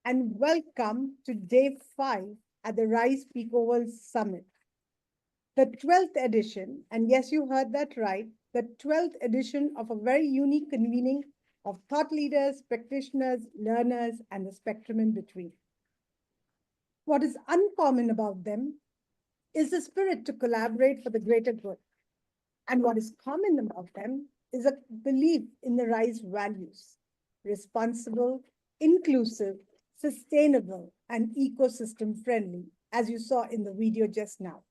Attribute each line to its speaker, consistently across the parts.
Speaker 1: and welcome to day 5 at the Rise Peak Oval Summit, the 12th edition. And yes, you heard that right, the 12th edition of a very unique convening of thought leaders, practitioners, learners, and the spectrum in between. What is uncommon about them is the spirit to collaborate for the greater good. And what is common about them is a belief in the RISE values: responsible, inclusive, sustainable, and ecosystem friendly, as you saw in the video just now.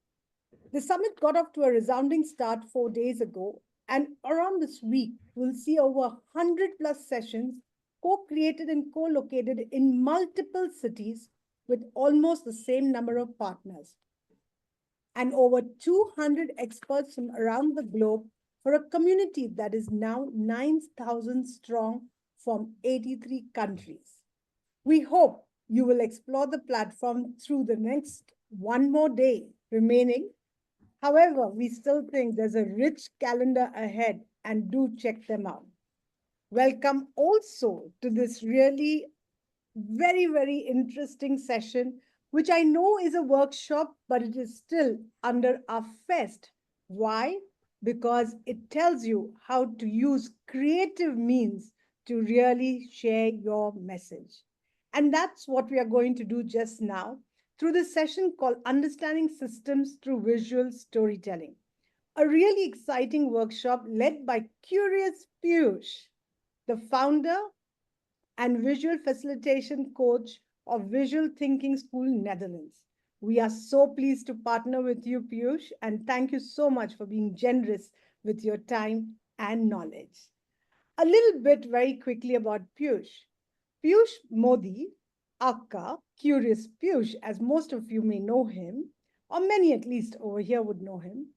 Speaker 1: The summit got off to a resounding start 4 days ago, and around this week, we'll see over 100 plus sessions co-created and co-located in multiple cities with almost the same number of partners, and over 200 experts from around the globe for a community that is now 9,000 strong from 83 countries. We hope you will explore the platform through the next one more day remaining. However, we still think there's a rich calendar ahead, and do check them out. Welcome also to this really very, very interesting session, which I know is a workshop, but it is still under our fest. Why? Because it tells you how to use creative means to really share your message. And that's what we are going to do just now through this session called Understanding Systems Through Visual Storytelling, a really exciting workshop led by curious Piyuesh, the founder and Visual Facilitation Coach of Visual Thinking School, Netherlands. We are so pleased to partner with you, Piyuesh, and thank you so much for being generous with your time and knowledge. A little bit very quickly about Piyuesh. Piyuesh Modi, Akka, Curious Piyuesh, as most of you may know him, or many at least over here would know him,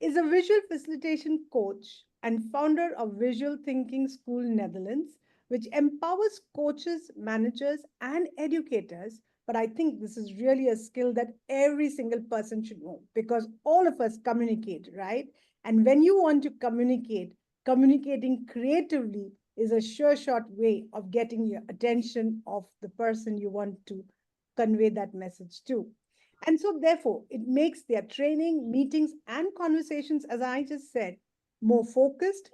Speaker 1: is a visual facilitation coach and founder of Visual Thinking School, Netherlands, which empowers coaches, managers, and educators. But I think this is really a skill that every single person should know, because all of us communicate, right? And when you want to communicate, communicating creatively is a sure shot way of getting your attention of the person you want to convey that message to. And so, therefore, it makes their training, meetings, and conversations, as I just said, more focused,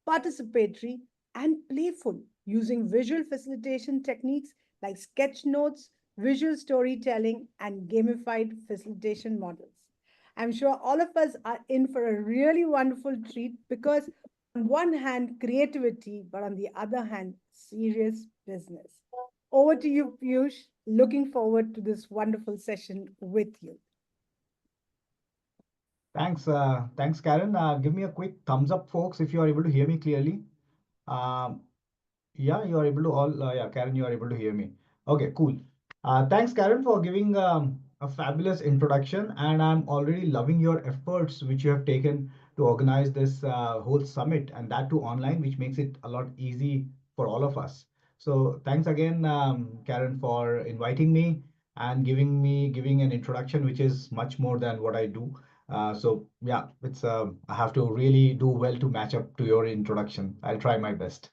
Speaker 1: participatory, and playful, using visual facilitation techniques like sketch notes, visual storytelling, and gamified facilitation models. I'm sure all of us are in for a really wonderful treat because, on one hand, creativity, but on the other hand, serious business. Over to you, Piyush. Looking forward to this wonderful session with you.
Speaker 2: Thanks, Karen. Give me a quick thumbs up, folks, if you are able to hear me clearly. Um, yeah, you are able to all. Yeah, Karen, you are able to hear me. Okay, cool. Thanks, Karen, for giving a fabulous introduction, and I'm already loving your efforts which you have taken to organize this whole summit, and that too online, which makes it a lot easy for all of us. So thanks again, Karen, for inviting me and giving an introduction, which is much more than what I do. So yeah, it's I have to really do well to match up to your introduction. I'll try my best.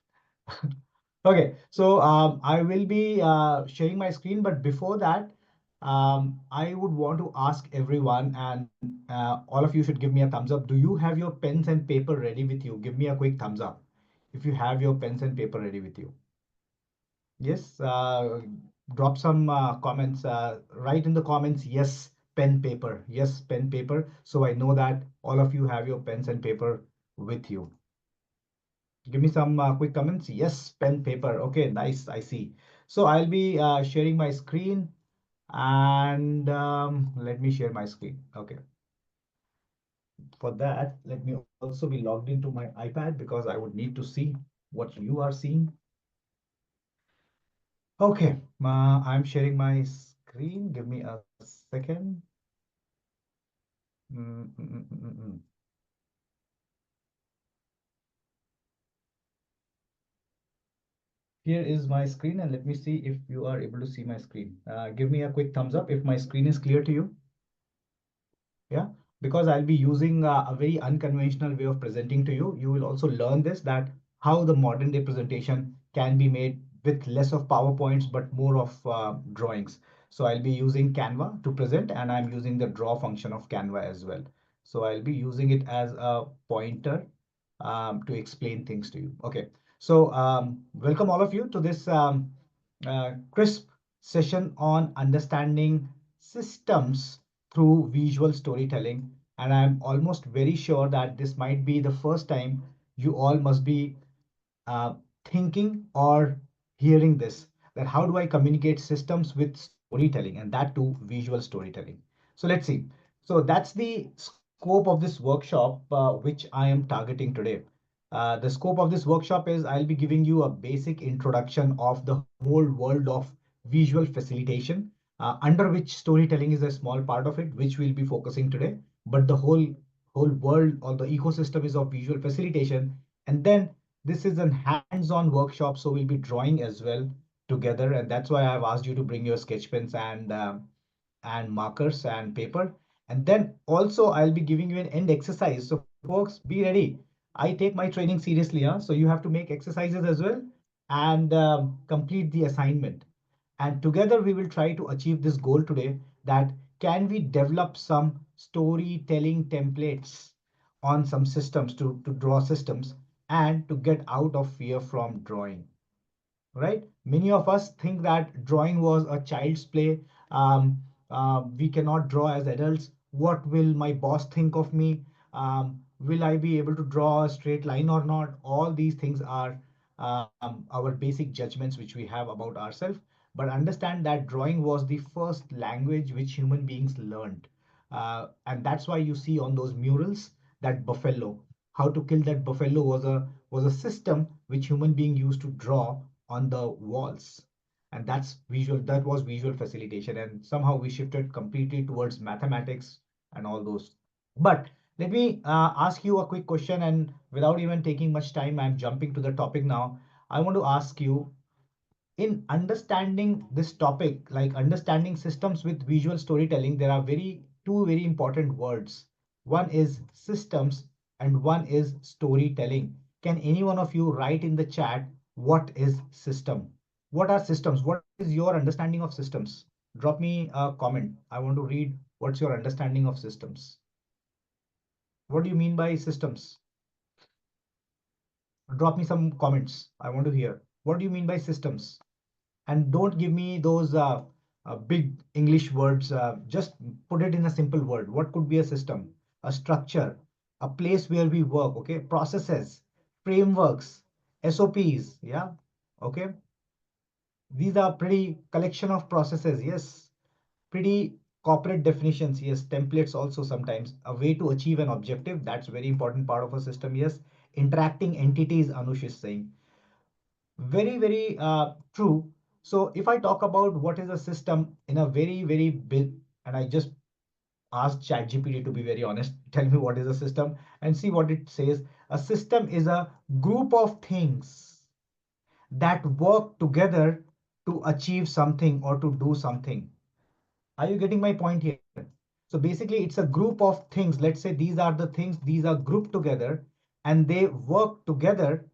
Speaker 2: Okay, so I will be sharing my screen, but before that, I would want to ask everyone, and all of you should give me a thumbs up. Do you have your pens and paper ready with you? Give me a quick thumbs up if you have your pens and paper ready with you. Yes, drop some comments. Write in the comments, yes, pen, paper. Yes, pen, paper. So I know that all of you have your pens and paper with you. Give me some quick comments. Yes, pen, paper. Okay, nice. I see. So I'll be sharing my screen, and let me share my screen. Okay. For that, let me also be logged into my iPad because I would need to see what you are seeing. Okay, I'm sharing my screen. Give me a second. Mm, mm, mm, mm, mm, mm. Here is my screen, and let me see if you are able to see my screen. Give me a quick thumbs up if my screen is clear to you. Yeah, because I'll be using a very unconventional way of presenting to you. You will also learn this, that how the modern day presentation can be made with less of PowerPoints but more of drawings. So I'll be using Canva to present, and I'm using the draw function of Canva as well. So I'll be using it as a pointer to explain things to you. Okay, so welcome all of you to this crisp session on understanding systems through visual storytelling. And I'm almost very sure that this might be the first time you all must be uh, thinking or hearing this, that how do I communicate systems with storytelling, and that too visual storytelling. So let's see. So that's the scope of this workshop which I am targeting today. The scope of this workshop is I'll be giving you a basic introduction of the whole world of visual facilitation, under which storytelling is a small part of it, which we'll be focusing today. But the whole world or the ecosystem is of visual facilitation. And then this is a hands-on workshop, so we'll be drawing as well together, and that's why I've asked you to bring your sketch pens and markers and paper. And then also I'll be giving you an end exercise. So folks, be ready. I take my training seriously, huh? So you have to make exercises as well and complete the assignment. And together we will try to achieve this goal today, that can we develop some storytelling templates on some systems to draw systems and to get out of fear from drawing, right? Many of us think that drawing was a child's play. We cannot draw as adults. What will my boss think of me? Will I be able to draw a straight line or not? All these things are our basic judgments which we have about ourselves. But understand that drawing was the first language which human beings learned. And that's why you see on those murals that buffalo. How to kill that buffalo was a system which human being used to draw on the walls. And that was visual facilitation, and somehow we shifted completely towards mathematics and all those. But let me ask you a quick question, and without even taking much time, I'm jumping to the topic now. I want to ask you, in understanding this topic, like understanding systems with visual storytelling, there are two very important words. One is systems and one is storytelling. Can any one of you write in the chat what is system? What are systems? What is your understanding of systems? Drop me a comment. I want to read what's your understanding of systems. What do you mean by systems? Drop me some comments. I want to hear. What do you mean by systems? And don't give me those big English words. Just put it in a simple word. What could be a system? A structure, a place where we work, okay? Processes, frameworks, SOPs, yeah? Okay. These are pretty collection of processes, yes. Pretty corporate definitions, yes. Templates also sometimes. A way to achieve an objective, that's very important part of a system, yes. Interacting entities, Anush is saying. Very true. So if I talk about what is a system in a very big, and I just asked ChatGPT to be very honest, tell me what is a system and see what it says. A system is a group of things that work together to achieve something or to do something. Are you getting my point here? So basically, it's a group of things. Let's say these are the things, these are grouped together and they work together.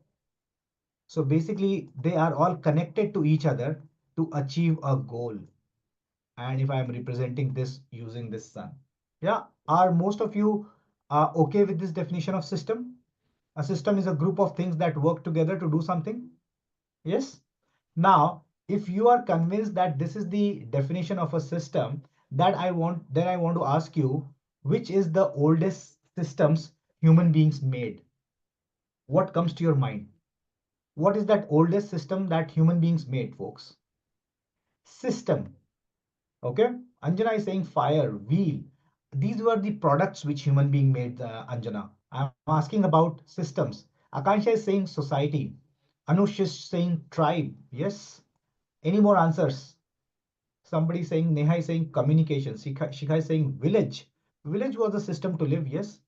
Speaker 2: So basically, they are all connected to each other to achieve a goal. And if I am representing this using this sun, yeah, are most of you okay with this definition of system? A system is a group of things that work together to do something. Yes. Now, if you are convinced that this is the definition of a system, then I want to ask you, which is the oldest systems human beings made? What comes to your mind? What is that oldest system that human beings made, folks? System. Okay. Anjana is saying fire, wheel. These were the products which human being made, Anjana. I'm asking about systems. Akansha is saying society. Anush is saying tribe. Yes. Any more answers? Somebody saying, Neha is saying communication. Shikha is saying village. Village was a system to live. Yes.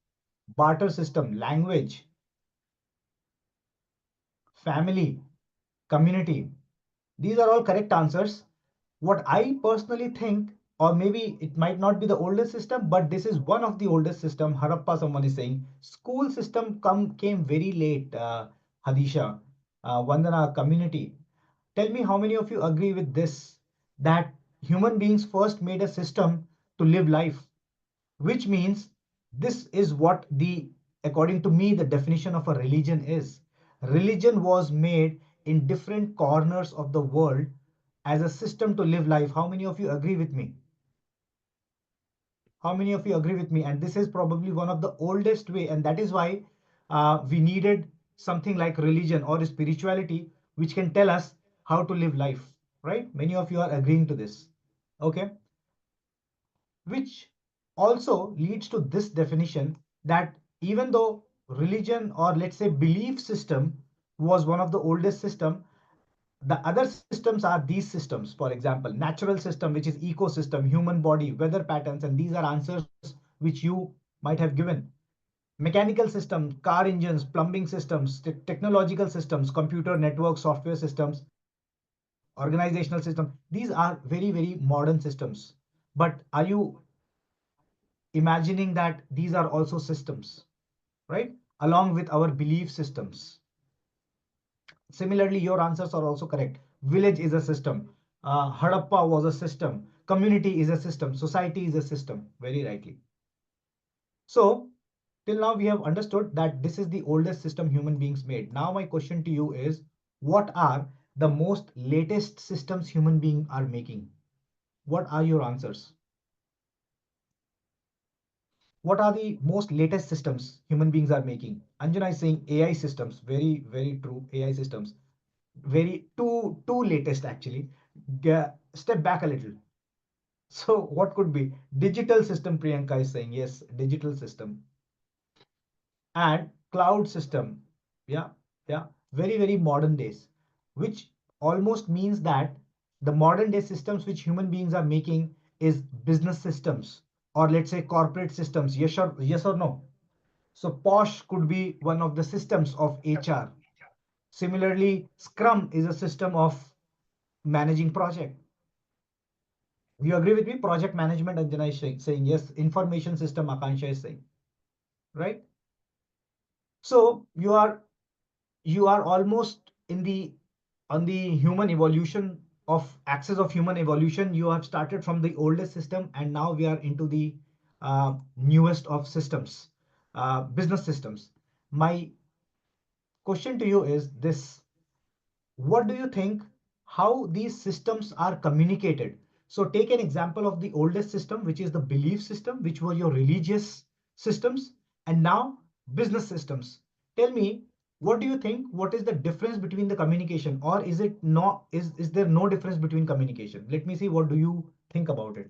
Speaker 2: Barter system, language, family, community. These are all correct answers. What I personally think, or maybe it might not be the oldest system, but this is one of the oldest system. Harappa, someone is saying. School system came very late, Hadisha. Vandana, community. Tell me how many of you agree with this, that human beings first made a system to live life, which means this is what the, according to me, the definition of a religion is. Religion was made in different corners of the world as a system to live life. How many of you agree with me? How many of you agree with me? And this is probably one of the oldest way, and that is why we needed something like religion or spirituality, which can tell us how to live life, right? Many of you are agreeing to this, okay? Which also leads to this definition, that even though religion, or let's say belief system, was one of the oldest system, the other systems are these systems. For example, natural system, which is ecosystem, human body, weather patterns, and these are answers which you might have given. Mechanical systems, car engines, plumbing systems, technological systems, computer network, software systems, organizational systems. These are very, very modern systems. But are you imagining that these are also systems, right? Along with our belief systems. Similarly, your answers are also correct. Village is a system. Harappa was a system. Community is a system. Society is a system. Very rightly. So, till now we have understood that this is the oldest system human beings made. Now my question to you is, what are the most latest systems human beings are making? What are your answers? What are the most latest systems human beings are making? Anjana is saying AI systems. Very, very true. AI systems. Very too latest actually. Step back a little. So what could be digital system? Priyanka is saying yes, digital system and cloud system. Yeah, yeah, very, very modern days, which almost means that the modern day systems which human beings are making is business systems, or let's say corporate systems. Yes or no? So Posh could be one of the systems of HR. Similarly, Scrum is a system of managing project. You agree with me? Project management, Anjana is saying yes. Information system, Akansha is saying, right? So you are almost in the on the human evolution of axis of human evolution. You have started from the oldest system, and now we are into the newest of systems, business systems. My question to you is this: what do you think, how these systems are communicated? So take an example of the oldest system, which is the belief system, which were your religious systems, and now business systems. Tell me, what do you think, what is the difference between the communication, or is it not, is there no difference between communication? Let me see, what do you think about it?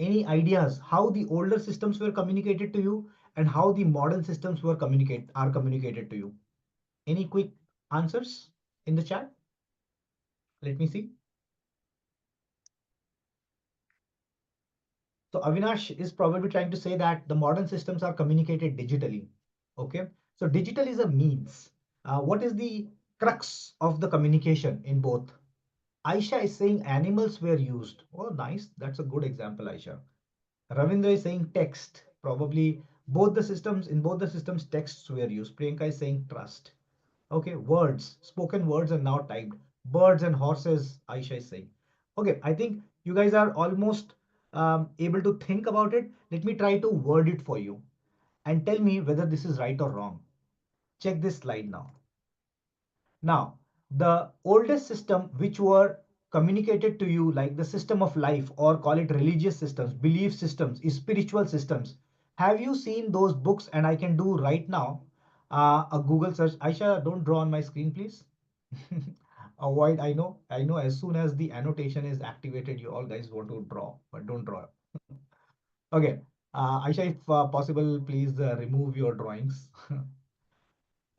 Speaker 2: Any ideas how the older systems were communicated to you and how the modern systems are communicated to you? Any quick answers in the chat? Let me see. So Avinash is probably trying to say that the modern systems are communicated digitally. Okay. So digital is a means. What is the crux of the communication in both? Aisha is saying animals were used. Oh, nice. That's a good example, Aisha. Ravindra is saying text. Probably both the systems, texts were used. Priyanka is saying trust. Okay, words, spoken words are now typed. Birds and horses, Aisha is saying. Okay, I think you guys are almost able to think about it. Let me try to word it for you and tell me whether this is right or wrong. Check this slide now. Now, the oldest system which were communicated to you, like the system of life, or call it religious systems, belief systems, spiritual systems. Have you seen those books? And I can do right now a Google search. Aisha, don't draw on my screen, please. Avoid. I know. As soon as the annotation is activated, you all guys want to draw, but don't draw. Okay. Aisha, if possible, please remove your drawings.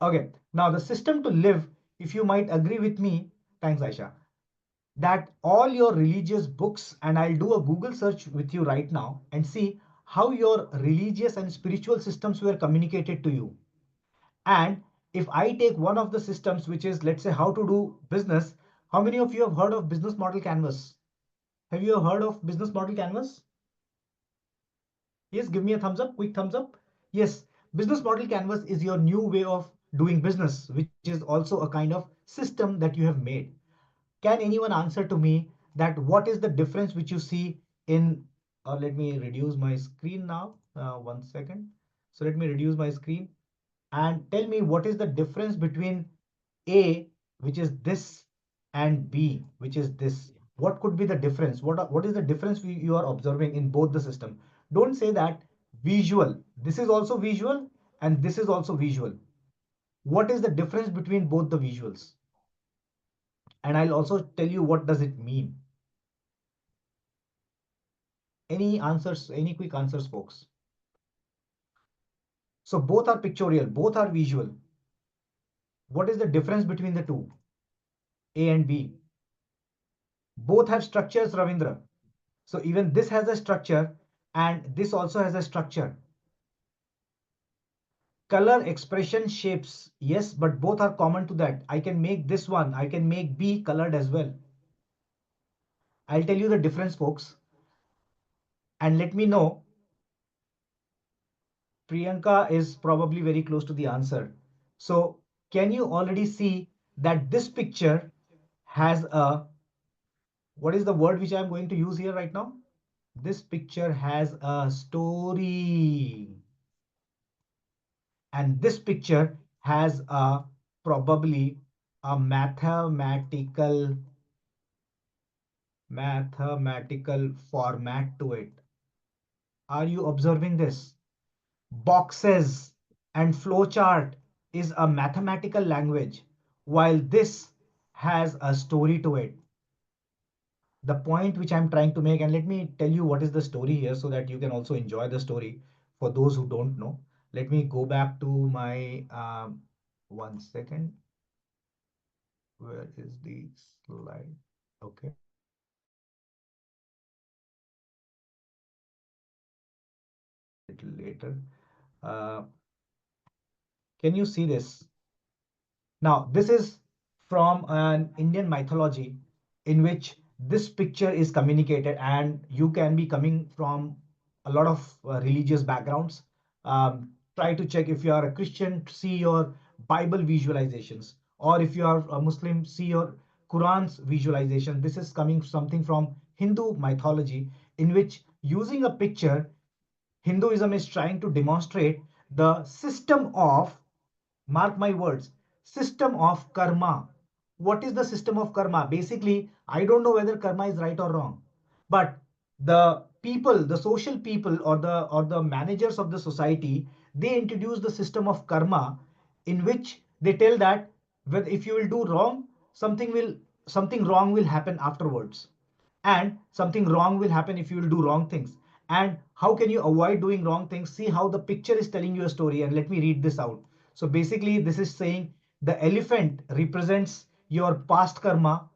Speaker 2: Okay, now the system to live, if you might agree with me, thanks Aisha, that all your religious books, and I'll do a Google search with you right now and see how your religious and spiritual systems were communicated to you. And if I take one of the systems, which is, let's say, how to do business, how many of you have heard of business model canvas? Have you heard of business model canvas? Yes, give me a thumbs up, quick thumbs up. Yes, business model canvas is your new way of doing business, which is also a kind of system that you have made. Can anyone answer to me that what is the difference which you see in, let me reduce my screen now, 1 second. So let me reduce my screen and tell me what is the difference between A, which is this, and B, which is this. What could be the difference? What is the difference you are observing in both the system? Don't say that visual. This is also visual and this is also visual. What is the difference between both the visuals? And I'll also tell you what does it mean. Any answers, any quick answers, folks? So both are pictorial, both are visual. What is the difference between the two, A and B? Both have structures, Ravindra. So even this has a structure and this also has a structure. Color, expression, shapes, yes, but both are common to that. I can make this one, I can make B colored as well. I'll tell you the difference, folks, and let me know. Priyanka is probably very close to the answer. So can you already see that this picture has a, what is the word which I'm going to use here right now? This picture has a story. And this picture has a probably a mathematical format to it. Are you observing this? Boxes and flowchart is a mathematical language, while this has a story to it. The point which I'm trying to make, and let me tell you what is the story here so that you can also enjoy the story for those who don't know. Let me go back to my 1 second. Where is the slide? Okay. Little later. Uh, can you see this? Now, this is from an Indian mythology in which this picture is communicated, and you can be coming from a lot of religious backgrounds. Try to check if you are a Christian, see your Bible visualizations, or if you are a Muslim, see your Quran's visualization. This is coming something from Hindu mythology, in which using a picture, Hinduism is trying to demonstrate the system of, mark my words, system of karma. What is the system of karma? Basically, I don't know whether karma is right or wrong, but the people, the social people, or the managers of the society, they introduce the system of karma, in which they tell that if you will do wrong, something wrong will happen afterwards, and something wrong will happen if you will do wrong things. And how can you avoid doing wrong things? See how the picture is telling you a story, and let me read this out. So basically this is saying the elephant represents your past karma,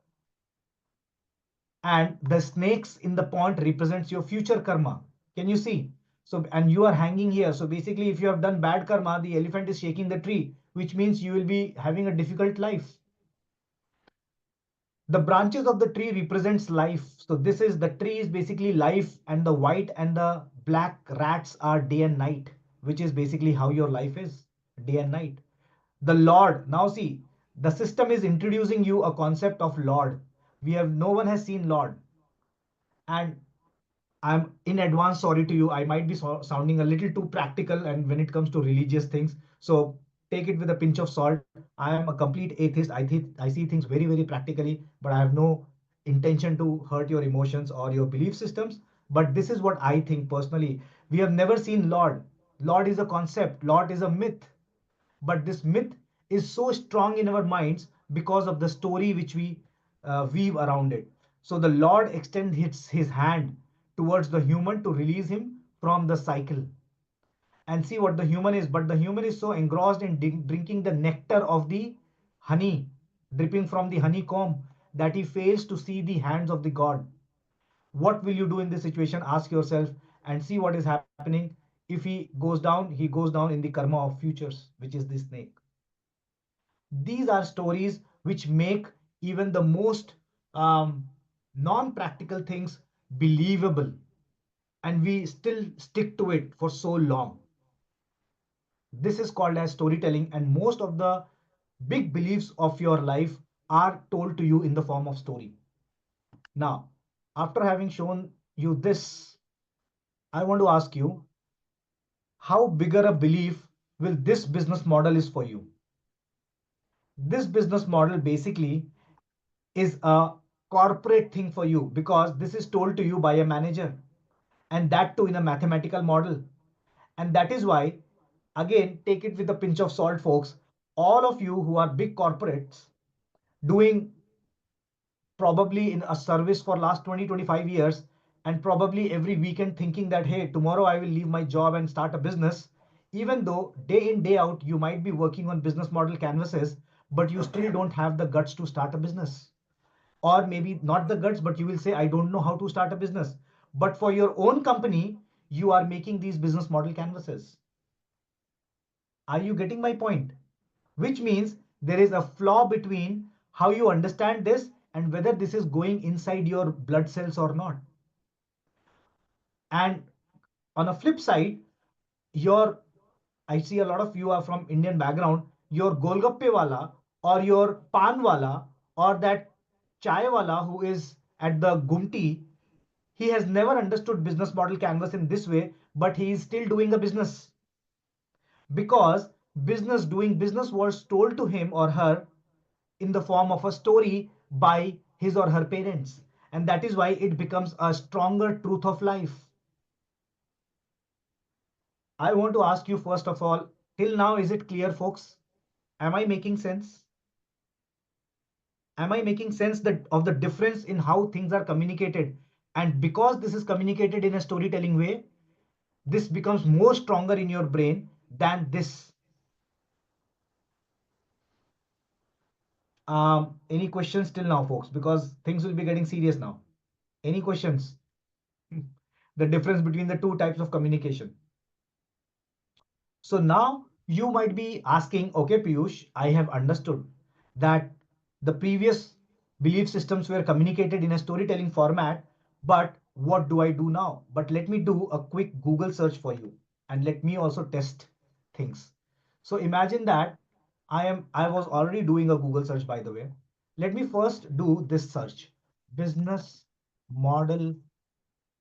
Speaker 2: and the snakes in the pond represents your future karma. Can you see? So, and you are hanging here. So basically if you have done bad karma, the elephant is shaking the tree, which means you will be having a difficult life. The branches of the tree represents life. So this is, the tree is basically life, and the white and the black rats are day and night, which is basically how your life is, day and night. The Lord, now see, the system is introducing you a concept of Lord. No one has seen Lord, and I'm in advance sorry to you. I might be sounding a little too practical and when it comes to religious things. So take it with a pinch of salt. I am a complete atheist. I see things very, very practically, but I have no intention to hurt your emotions or your belief systems. But this is what I think personally. We have never seen Lord. Lord is a concept. Lord is a myth. But this myth is so strong in our minds because of the story which we weave around it. So the Lord extends his hand towards the human to release him from the cycle. And see what the human is. But the human is so engrossed in drinking the nectar of the honey, dripping from the honeycomb, that he fails to see the hands of the God. What will you do in this situation? Ask yourself and see what is happening. If he goes down in the karma of futures, which is the snake. These are stories which make even the most non-practical things believable, and we still stick to it for so long. This is called as storytelling, and most of the big beliefs of your life are told to you in the form of story. Now, after having shown you this, I want to ask you, how bigger a belief will this business model is for you? This business model basically is a corporate thing for you because this is told to you by a manager, and that too in a mathematical model. And that is why, again, take it with a pinch of salt, folks. All of you who are big corporates doing probably in a service for last 20-25 years, and probably every weekend thinking that, hey, tomorrow I will leave my job and start a business, even though day in day out you might be working on business model canvases, but you still don't have the guts to start a business. Or maybe not the guts, but you will say, I don't know how to start a business. But for your own company, you are making these business model canvases. Are you getting my point? Which means there is a flaw between how you understand this and whether this is going inside your blood cells or not. And on a flip side, your, I see a lot of you are from Indian background, your golgappe wala or your pan wala or that chai wala who is at the gumti, he has never understood business model canvas in this way, but he is still doing a business because doing business was told to him or her in the form of a story by his or her parents. And that is why it becomes a stronger truth of life. I want to ask you, first of all, till now, is it clear, folks? Am I making sense? Am I making sense that of the difference in how things are communicated? And because this is communicated in a storytelling way, this becomes more stronger in your brain than this. Any questions till now, folks? Because things will be getting serious now. Any questions? The difference between the two types of communication. So now you might be asking, okay, Piyush, I have understood that the previous belief systems were communicated in a storytelling format, but what do I do now? But let me do a quick Google search for you and let me also test things. So imagine that I was already doing a Google search, by the way. Let me first do this search: business model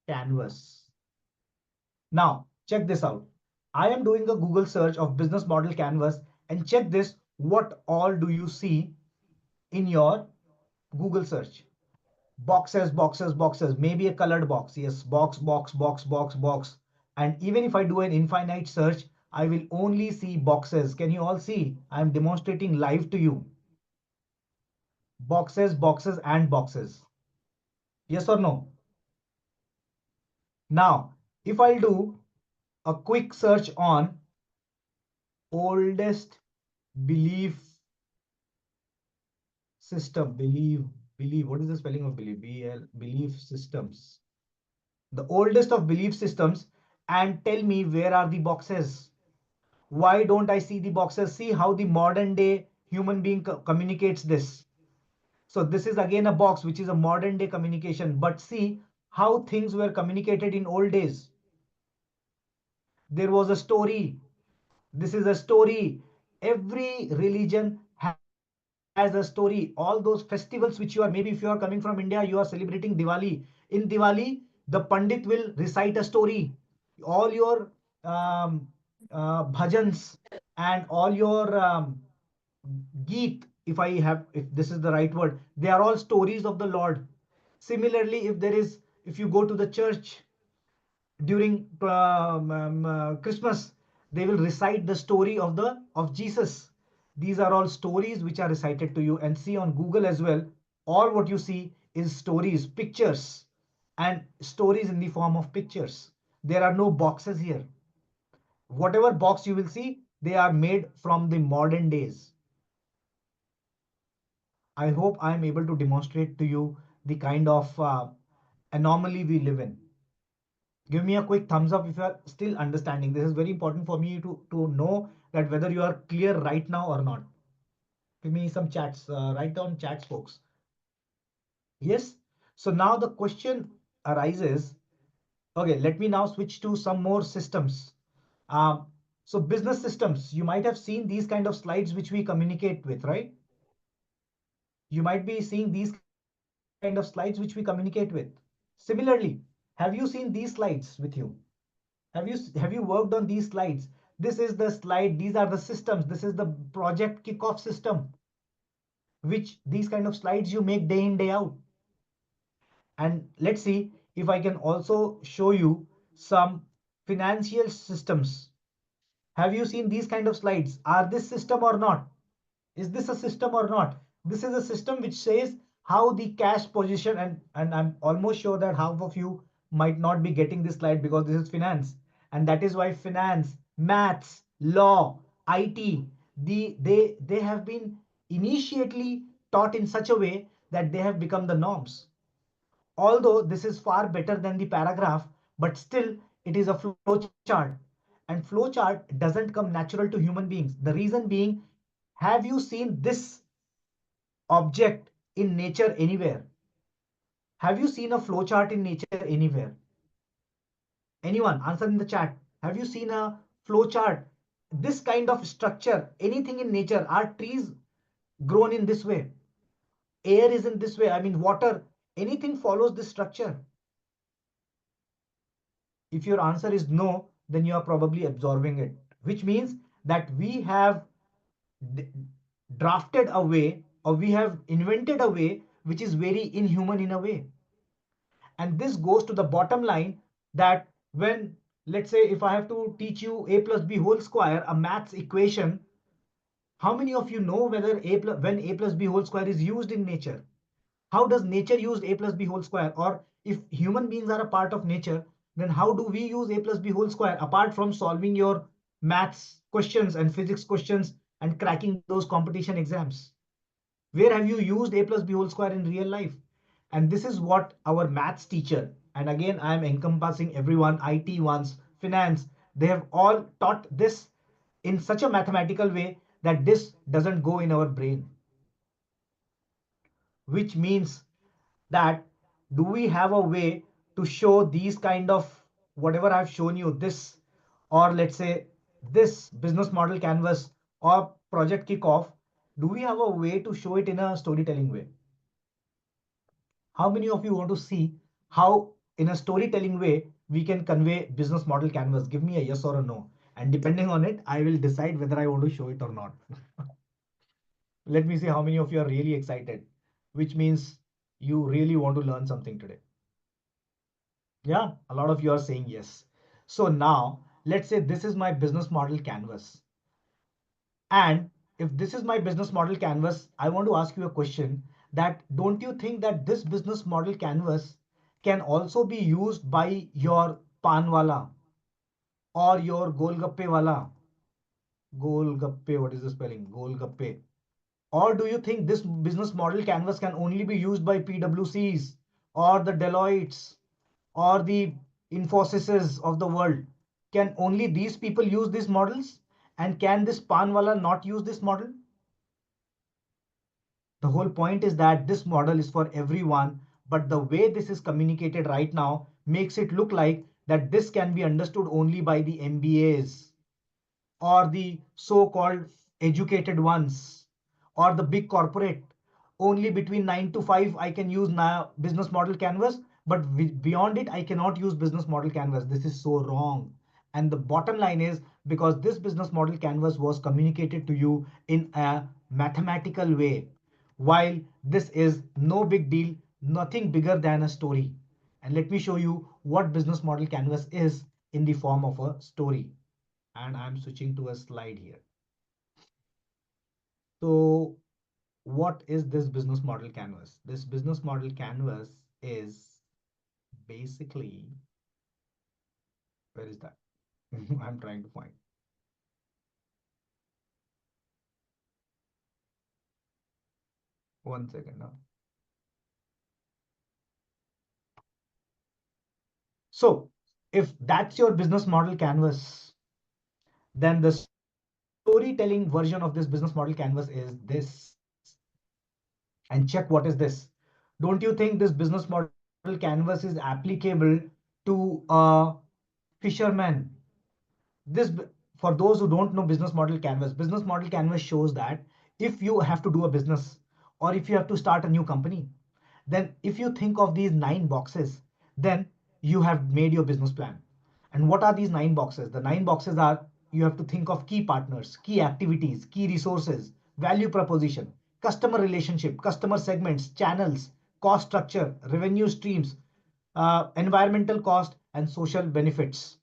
Speaker 2: canvas. Now, check this out. I am doing a Google search of business model canvas, and check this. What all do you see in your Google search? Boxes, boxes, boxes, maybe a colored box. Yes, box, box, box, box, box. And even if I do an infinite search, I will only see boxes. Can you all see? I'm demonstrating live to you. Boxes, boxes, and boxes. Yes or no? Now, if I'll do a quick search on oldest belief system, believe, what is the spelling of belief? Belief systems. The oldest of belief systems, and tell me where are the boxes? Why don't I see the boxes? See how the modern day human being communicates this. So this is again a box, which is a modern day communication, but see how things were communicated in old days. There was a story. This is a story. Every religion has a story. All those festivals which you are, maybe if you are coming from India, you are celebrating Diwali. In Diwali, the Pandit will recite a story. All your um, bhajans and all your geet, if this is the right word, they are all stories of the Lord. Similarly, if you go to the church during Christmas, they will recite the story of Jesus. These are all stories which are recited to you, and see on Google as well. All what you see is stories, pictures, and stories in the form of pictures. There are no boxes here. Whatever box you will see, they are made from the modern days. I hope I am able to demonstrate to you the kind of anomaly we live in. Give me a quick thumbs up if you are still understanding. This is very important for me to know that whether you are clear right now or not. Give me some chats. Write down chats, folks. Yes. So now the question arises. Okay, let me now switch to some more systems. Um, so business systems, you might have seen these kind of slides which we communicate with, right? You might be seeing these kind of slides which we communicate with. Similarly, have you seen these slides with you? Have you worked on these slides? This is the slide, these are the systems, this is the project kickoff system, which these kind of slides you make day in, day out. And let's see if I can also show you some financial systems. Have you seen these kind of slides? Are this system or not? Is this a system or not? This is a system which says how the cash position, and I'm almost sure that half of you might not be getting this slide because this is finance. And that is why finance, maths, law, IT, they have been initially taught in such a way that they have become the norms. Although this is far better than the paragraph, but still it is a flow chart. And flow chart doesn't come natural to human beings. The reason being, have you seen this object in nature anywhere? Have you seen a flow chart in nature anywhere? Anyone answer in the chat. Have you seen a flow chart? This kind of structure, anything in nature, are trees grown in this way? Air is in this way. I mean, water, anything follows this structure. If your answer is no, then you are probably absorbing it, which means that we have drafted a way, or we have invented a way which is very inhuman in a way. And this goes to the bottom line that when, let's say, if I have to teach you a plus b whole square, a maths equation, how many of you know whether when a plus b whole square is used in nature? How does nature use a plus b whole square? Or if human beings are a part of nature, then how do we use a plus b whole square apart from solving your maths questions and physics questions and cracking those competition exams? Where have you used a plus b whole square in real life? And this is what our maths teacher, and again I am encompassing everyone, IT ones, finance, they have all taught this in such a mathematical way that this doesn't go in our brain. Which means that, do we have a way to show these kind of whatever I've shown you, this, or let's say this business model canvas or project kickoff, do we have a way to show it in a storytelling way? How many of you want to see how in a storytelling way we can convey business model canvas? Give me a yes or a no. And depending on it, I will decide whether I want to show it or not. Let me see how many of you are really excited, which means you really want to learn something today. Yeah, a lot of you are saying yes. So now let's say this is my business model canvas. And if this is my business model canvas, I want to ask you a question that, don't you think that this business model canvas can also be used by your panwala or your golgappe wala? Golgappe, what is the spelling? Golgappe. Or do you think this business model canvas can only be used by PwCs or the Deloittes or the Infosys of the world? Can only these people use these models? And can this panwala not use this model? The whole point is that this model is for everyone, but the way this is communicated right now makes it look like that this can be understood only by the MBAs or the so-called educated ones or the big corporate. Only between 9 to 5 I can use now business model canvas, but beyond it I cannot use business model canvas. This is so wrong. And the bottom line is, because this business model canvas was communicated to you in a mathematical way, while this is no big deal, nothing bigger than a story. And let me show you what business model canvas is in the form of a story. And I'm switching to a slide here. So what is this business model canvas? This business model canvas is basically, where is that? I'm trying to find. One second now. So if that's your business model canvas, then the storytelling version of this business model canvas is this. And check what is this. Don't you think this business model canvas is applicable to a fisherman? This, for those who don't know business model canvas shows that if you have to do a business, or if you have to start a new company, then if you think of these 9 boxes, then you have made your business plan. And what are these 9 boxes? The 9 boxes are, you have to think of key partners, key activities, key resources, value proposition, customer relationship, customer segments, channels, cost structure, revenue streams, environmental cost, and social benefits.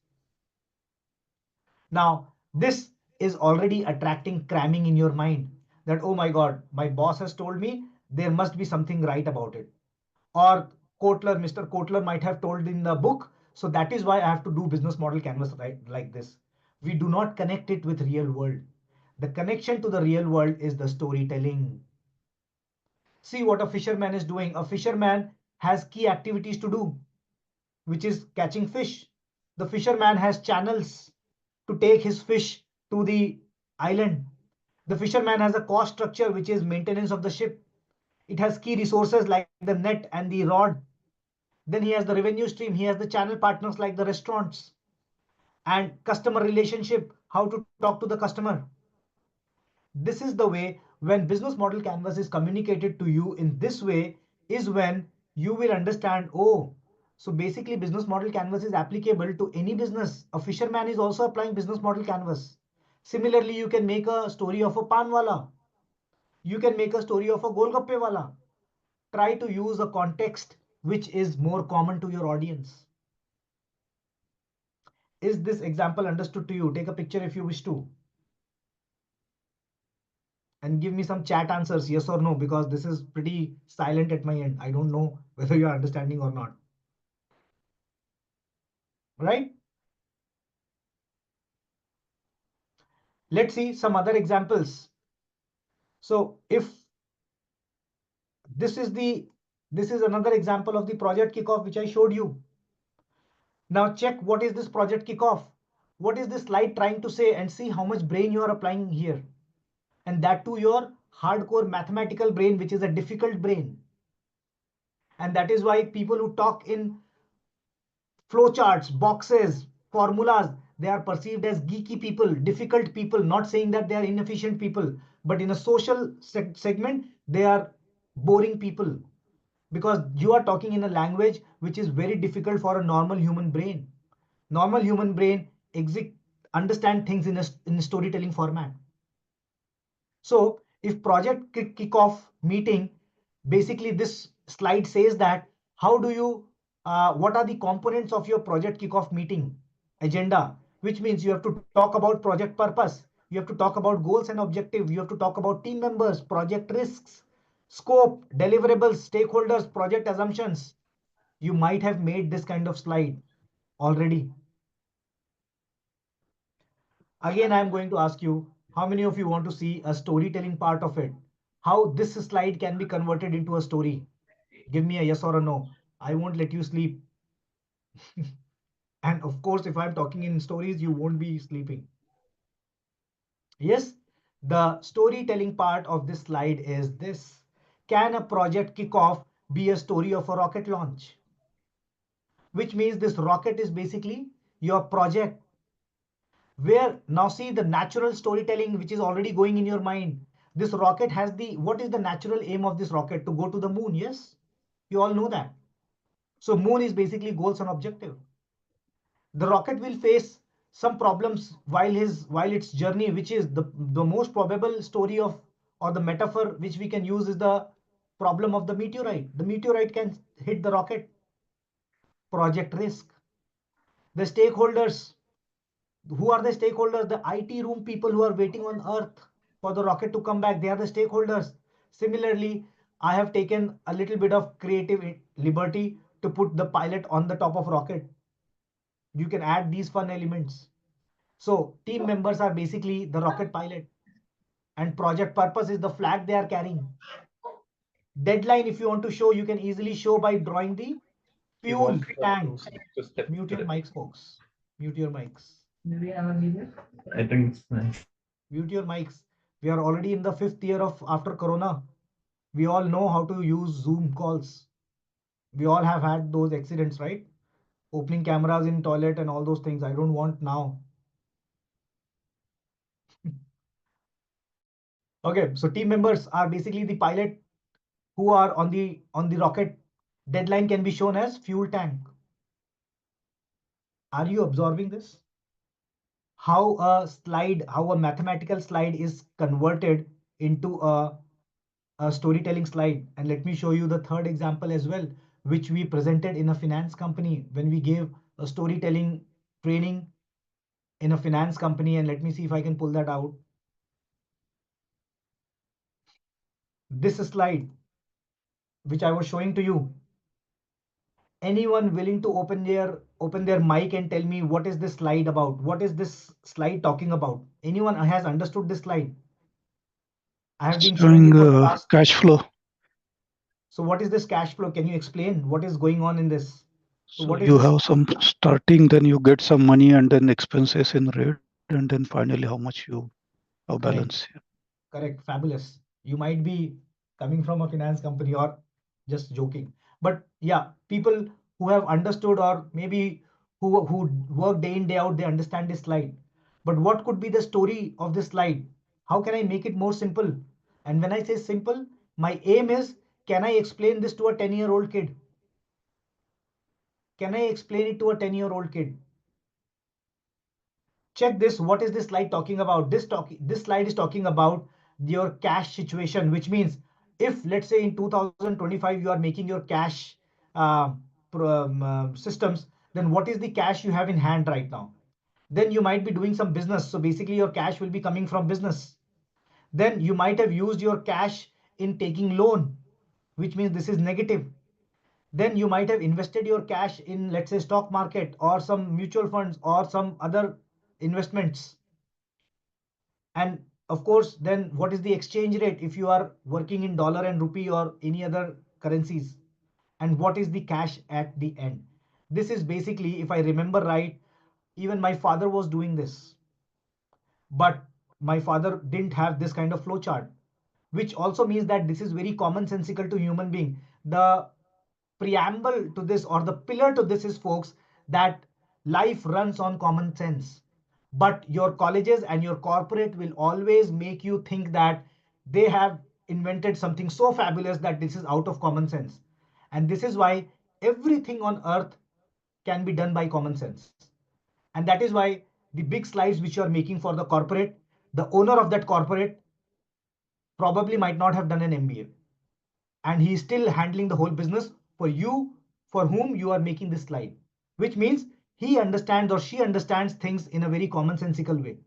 Speaker 2: Now, this is already attracting cramming in your mind that, oh my God, my boss has told me there must be something right about it. Or Mr. Kotler might have told in the book. So that is why I have to do business model canvas right like this. We do not connect it with real world. The connection to the real world is the storytelling. See what a fisherman is doing. A fisherman has key activities to do, which is catching fish. The fisherman has channels to take his fish to the island. The fisherman has a cost structure, which is maintenance of the ship. It has key resources like the net and the rod. Then he has the revenue stream. He has the channel partners like the restaurants and customer relationship, how to talk to the customer. This is the way when business model canvas is communicated to you in this way is when you will understand, oh, so basically business model canvas is applicable to any business. A fisherman is also applying business model canvas. Similarly, you can make a story of a pan wala. You can make a story of a golgappe wala. Try to use a context which is more common to your audience. Is this example understood to you? Take a picture if you wish to. And give me some chat answers, yes or no, because this is pretty silent at my end. I don't know whether you are understanding or not. Right? Let's see some other examples. So if this is the this is another example of the project kickoff which I showed you. Now check what is this project kickoff. What is this slide trying to say and see how much brain you are applying here. And that to your hardcore mathematical brain, which is a difficult brain. And that is why people who talk in flowcharts, boxes, formulas, they are perceived as geeky people, difficult people, not saying that they are inefficient people, but in a social segment, they are boring people because you are talking in a language which is very difficult for a normal human brain. Normal human brain understand things in a storytelling format. So if project kickoff meeting, basically this slide says that how do you, what are the components of your project kickoff meeting agenda, which means you have to talk about project purpose, you have to talk about goals and objective, you have to talk about team members, project risks, scope, deliverables, stakeholders, project assumptions. You might have made this kind of slide already. Again, I'm going to ask you, how many of you want to see a storytelling part of it? How this slide can be converted into a story? Give me a yes or a no. I won't let you sleep. And of course, if I'm talking in stories, you won't be sleeping. Yes, the storytelling part of this slide is this. Can a project kickoff be a story of a rocket launch? Which means this rocket is basically your project where now see the natural storytelling which is already going in your mind. This rocket has what is the natural aim of this rocket? To go to the moon. Yes, you all know that. So moon is basically goals and objective. The rocket will face some problems while its journey, which is the most probable story of, or the metaphor which we can use is the problem of the meteorite. The meteorite can hit the rocket. Project risk. The stakeholders. Who are the stakeholders? The IT room people who are waiting on Earth for the rocket to come back. They are the stakeholders. Similarly, I have taken a little bit of creative liberty to put the pilot on the top of rocket. You can add these fun elements. So team members are basically the rocket pilot, and project purpose is the flag they are carrying. Deadline, if you want to show, you can easily show by drawing the
Speaker 3: He
Speaker 2: fuel
Speaker 3: wants her
Speaker 2: tank.
Speaker 3: to step
Speaker 2: Mute
Speaker 3: to
Speaker 2: your
Speaker 3: the.
Speaker 2: mics, folks. Mute your mics.
Speaker 3: I think it's nice.
Speaker 2: Mute your mics. We are already in the 5th year of after Corona. We all know how to use Zoom calls. We all have had those accidents, right? Opening cameras in toilet and all those things. I don't want now. Okay, so team members are basically the pilot who are on the rocket deadline can be shown as fuel tank. Are you absorbing this? How a mathematical slide is converted into a storytelling slide. And let me show you the third example as well, which we presented in a finance company when we gave a storytelling training in a finance company. And let me see if I can pull that out. This slide, which I was showing to you. Anyone willing to open their mic and tell me what is this slide about? What is this slide talking about? Anyone has understood this slide? I have been showing
Speaker 4: Showing
Speaker 2: it for the last.
Speaker 4: cash flow.
Speaker 2: So what is this cash flow? Can you explain what is going on in this? So
Speaker 4: So
Speaker 2: what is
Speaker 4: you
Speaker 2: this?
Speaker 4: have some starting, then you get some money, and then expenses in red, and then finally how much you have balance.
Speaker 2: Correct. Correct. Fabulous. You might be coming from a finance company or just joking. But yeah, people who have understood or maybe who work day in, day out, they understand this slide. But what could be the story of this slide? How can I make it more simple? And when I say simple, my aim is, can I explain this to a 10-year-old kid? Can I explain it to a 10-year-old kid? Check this. What is this slide talking about? This slide is talking about your cash situation, which means if let's say in 2025 you are making your cash uh, systems, then what is the cash you have in hand right now? Then you might be doing some business. So basically your cash will be coming from business. Then you might have used your cash in taking loan, which means this is negative. Then you might have invested your cash in, let's say, stock market or some mutual funds or some other investments. And of course, then what is the exchange rate if you are working in dollar and rupee or any other currencies? And what is the cash at the end? This is basically, if I remember right, even my father was doing this. But my father didn't have this kind of flow chart, which also means that this is very commonsensical to human being. The preamble to this or the pillar to this is, folks, that life runs on common sense. But your colleges and your corporate will always make you think that they have invented something so fabulous that this is out of common sense. And this is why everything on earth can be done by common sense. And that is why the big slides which you are making for the corporate, the owner of that corporate probably might not have done an MBA. And he is still handling the whole business for you, for whom you are making this slide, which means he understands or she understands things in a very commonsensical way.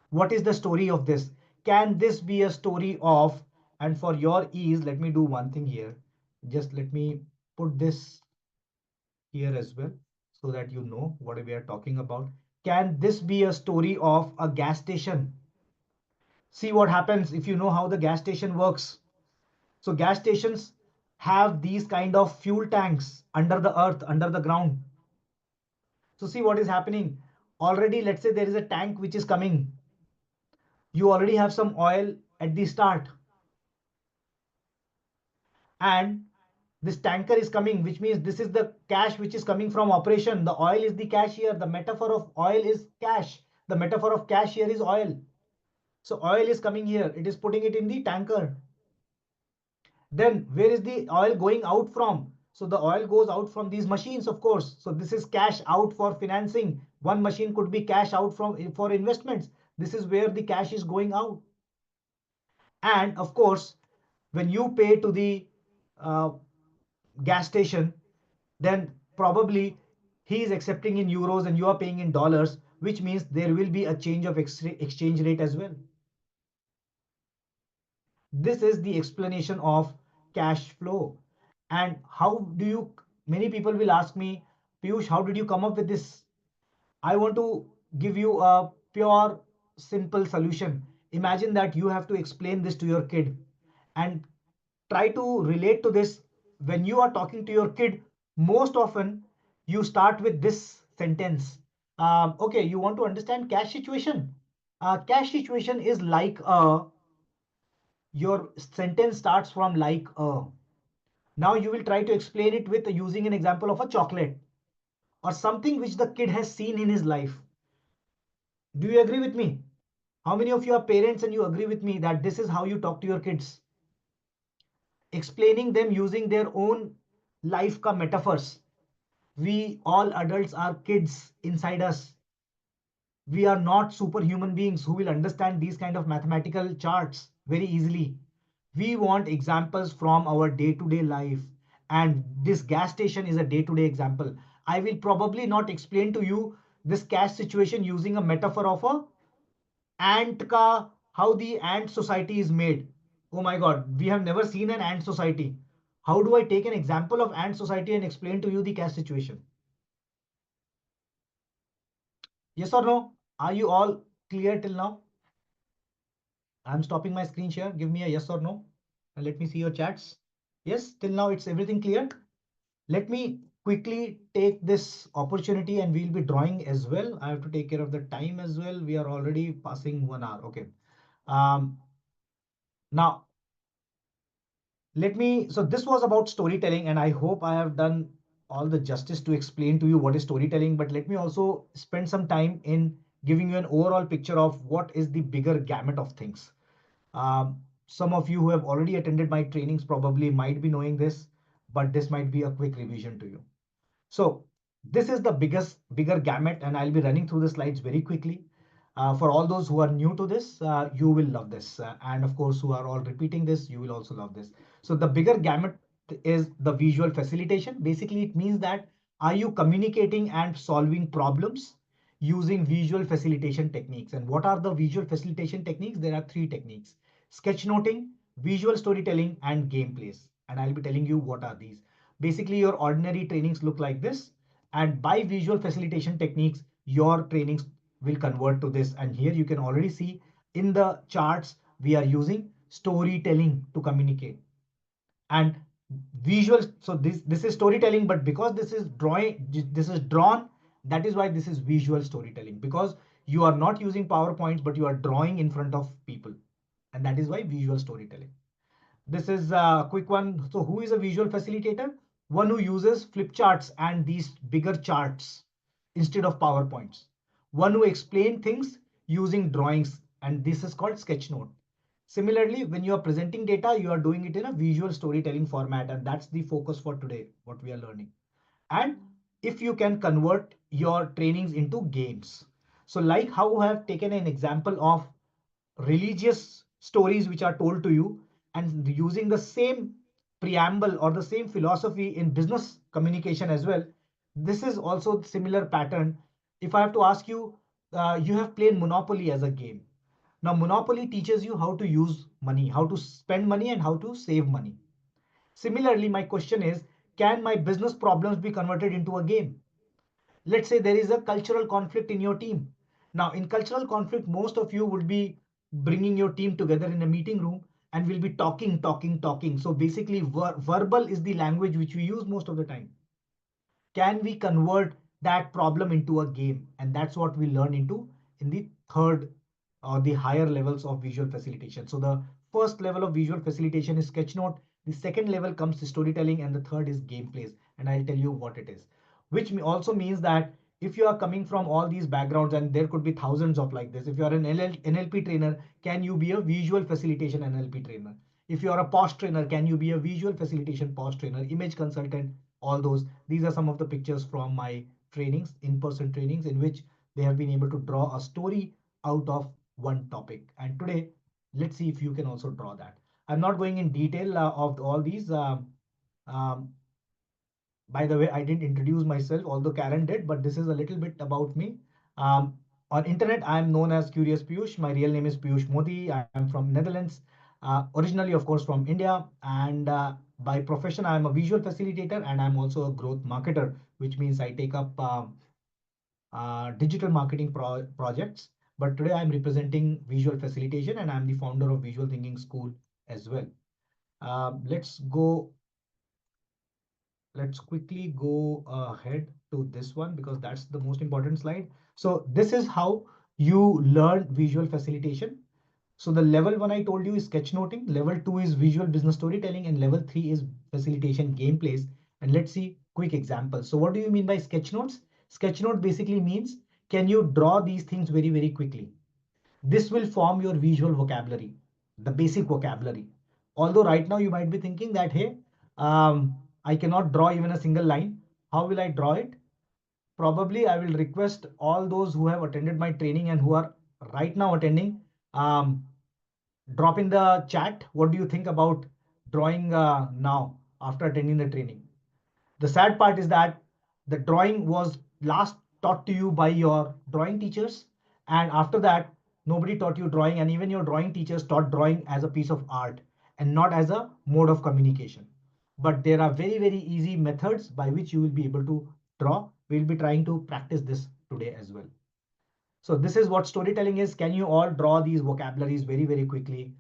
Speaker 2: What is the story of this? Can this be a story of, and for your ease, let me do one thing here. Just let me put this here as well so that you know what we are talking about. Can this be a story of a gas station? See what happens if you know how the gas station works. So gas stations have these kind of fuel tanks under the earth, under the ground. So see what is happening. Already, let's say there is a tank which is coming. You already have some oil at the start. And this tanker is coming, which means this is the cash which is coming from operation. The oil is the cash here. The metaphor of oil is cash. The metaphor of cash here is oil. So oil is coming here. It is putting it in the tanker. Then where is the oil going out from? So the oil goes out from these machines, of course. So this is cash out for financing. One machine could be cash out for investments. This is where the cash is going out. And of course, when you pay to the uh, gas station, then probably he is accepting in euros and you are paying in dollars, which means there will be a change of exchange rate as well. This is the explanation of cash flow. And how do you, many people will ask me, Piyush, how did you come up with this? I want to give you a pure, simple solution. Imagine that you have to explain this to your kid and try to relate to this. When you are talking to your kid, most often you start with this sentence. Okay, you want to understand cash situation. Cash situation is like a, your sentence starts from like a. Now you will try to explain it with using an example of a chocolate or something which the kid has seen in his life. Do you agree with me? How many of you are parents and you agree with me that this is how you talk to your kids? explaining them using their own life ka metaphors. We all adults are kids inside us. We are not superhuman beings who will understand these kind of mathematical charts very easily. We want examples from our day-to-day life. And this gas station is a day-to-day example. I will probably not explain to you this cash situation using a metaphor of a ant ka, how the ant society is made. Oh my God, we have never seen an ant society. How do I take an example of ant society and explain to you the cash situation? Yes or no? Are you all clear till now? I'm stopping my screen share. Give me a yes or no. And let me see your chats. Yes, till now it's everything clear. Let me quickly take this opportunity and we'll be drawing as well. I have to take care of the time as well. We are already passing 1 hour. Okay. Now, so this was about storytelling and I hope I have done all the justice to explain to you what is storytelling, but let me also spend some time in giving you an overall picture of what is the bigger gamut of things. Some of you who have already attended my trainings probably might be knowing this, but this might be a quick revision to you. So this is the bigger gamut, and I'll be running through the slides very quickly. For all those who are new to this, you will love this. And of course, who are all repeating this, you will also love this. So the bigger gamut is the visual facilitation. Basically, it means that are you communicating and solving problems using visual facilitation techniques? And what are the visual facilitation techniques? There are 3 techniques: sketchnoting, visual storytelling, and gameplays. And I'll be telling you what are these. Basically, your ordinary trainings look like this. And by visual facilitation techniques, your trainings will convert to this. And here you can already see in the charts, we are using storytelling to communicate. And visual, so this is storytelling, but because this is drawn, that is why this is visual storytelling, because you are not using PowerPoints, but you are drawing in front of people. And that is why visual storytelling. This is a quick one. So who is a visual facilitator? One who uses flip charts and these bigger charts instead of PowerPoints. One who explains things using drawings, and this is called Sketchnote. Similarly, when you are presenting data, you are doing it in a visual storytelling format, and that's the focus for today, what we are learning. And if you can convert your trainings into games. So like how I have taken an example of religious stories which are told to you and using the same preamble or the same philosophy in business communication as well. This is also similar pattern. If I have to ask you, you have played Monopoly as a game. Now, Monopoly teaches you how to use money, how to spend money and how to save money. Similarly, my question is, can my business problems be converted into a game? Let's say there is a cultural conflict in your team. Now, in cultural conflict, most of you would be bringing your team together in a meeting room and will be talking, talking, talking. So basically, verbal is the language which we use most of the time. Can we convert that problem into a game? And that's what we learn into in the third or the higher levels of visual facilitation. So the first level of visual facilitation is Sketchnote. The second level comes to storytelling, and the third is gameplays. And I'll tell you what it is, which also means that if you are coming from all these backgrounds, and there could be thousands of like this, if you are an NLP trainer, can you be a visual facilitation NLP trainer? If you are a POS trainer, can you be a visual facilitation POS trainer, image consultant, all those? These are some of the pictures from my trainings, in-person trainings, in which they have been able to draw a story out of one topic. And today, let's see if you can also draw that. I'm not going in detail of all these. Um, by the way, I didn't introduce myself, although Karen did, but this is a little bit about me. Um, on internet, I'm known as Curious Piyush. My real name is Piyush Modi. I'm from Netherlands, originally, of course, from India. And by profession, I'm a visual facilitator and I'm also a growth marketer, which means I take up digital marketing projects. But today I'm representing visual facilitation and I'm the founder of Visual Thinking School as well. Let's quickly go ahead to this one because that's the most important slide. So this is how you learn visual facilitation. So the level 1 I told you is sketchnoting, level 2 is visual business storytelling, and level 3 is facilitation gameplays. And let's see quick examples. So what do you mean by sketchnotes? Sketchnote basically means, can you draw these things very, very quickly? This will form your visual vocabulary, the basic vocabulary. Although right now you might be thinking that, hey, I cannot draw even a single line. How will I draw it? Probably I will request all those who have attended my training and who are right now attending, drop in the chat. What do you think about drawing now after attending the training? The sad part is that the drawing was last taught to you by your drawing teachers. And after that, nobody taught you drawing. And even your drawing teachers taught drawing as a piece of art and not as a mode of communication. But there are very, very easy methods by which you will be able to draw. We'll be trying to practice this today as well. So this is what storytelling is. Can you all draw these vocabularies very, very quickly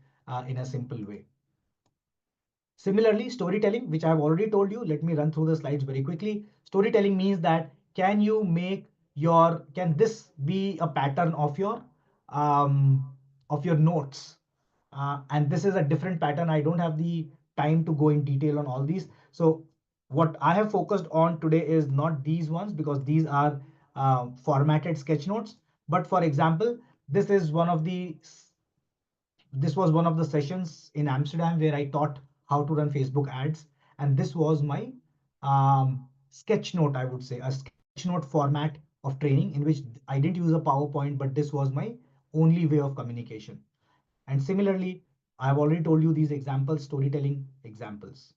Speaker 2: in a simple way? Similarly, storytelling, which I've already told you, let me run through the slides very quickly. Storytelling means that can this be a pattern of your notes? And this is a different pattern. I don't have the time to go in detail on all these. So what I have focused on today is not these ones because these are formatted sketch notes. But for example, this was one of the sessions in Amsterdam where I taught how to run Facebook ads. And this was my sketch note, I would say, a sketch note format of training in which I didn't use a PowerPoint, but this was my only way of communication. And similarly, I've already told you these examples, storytelling examples.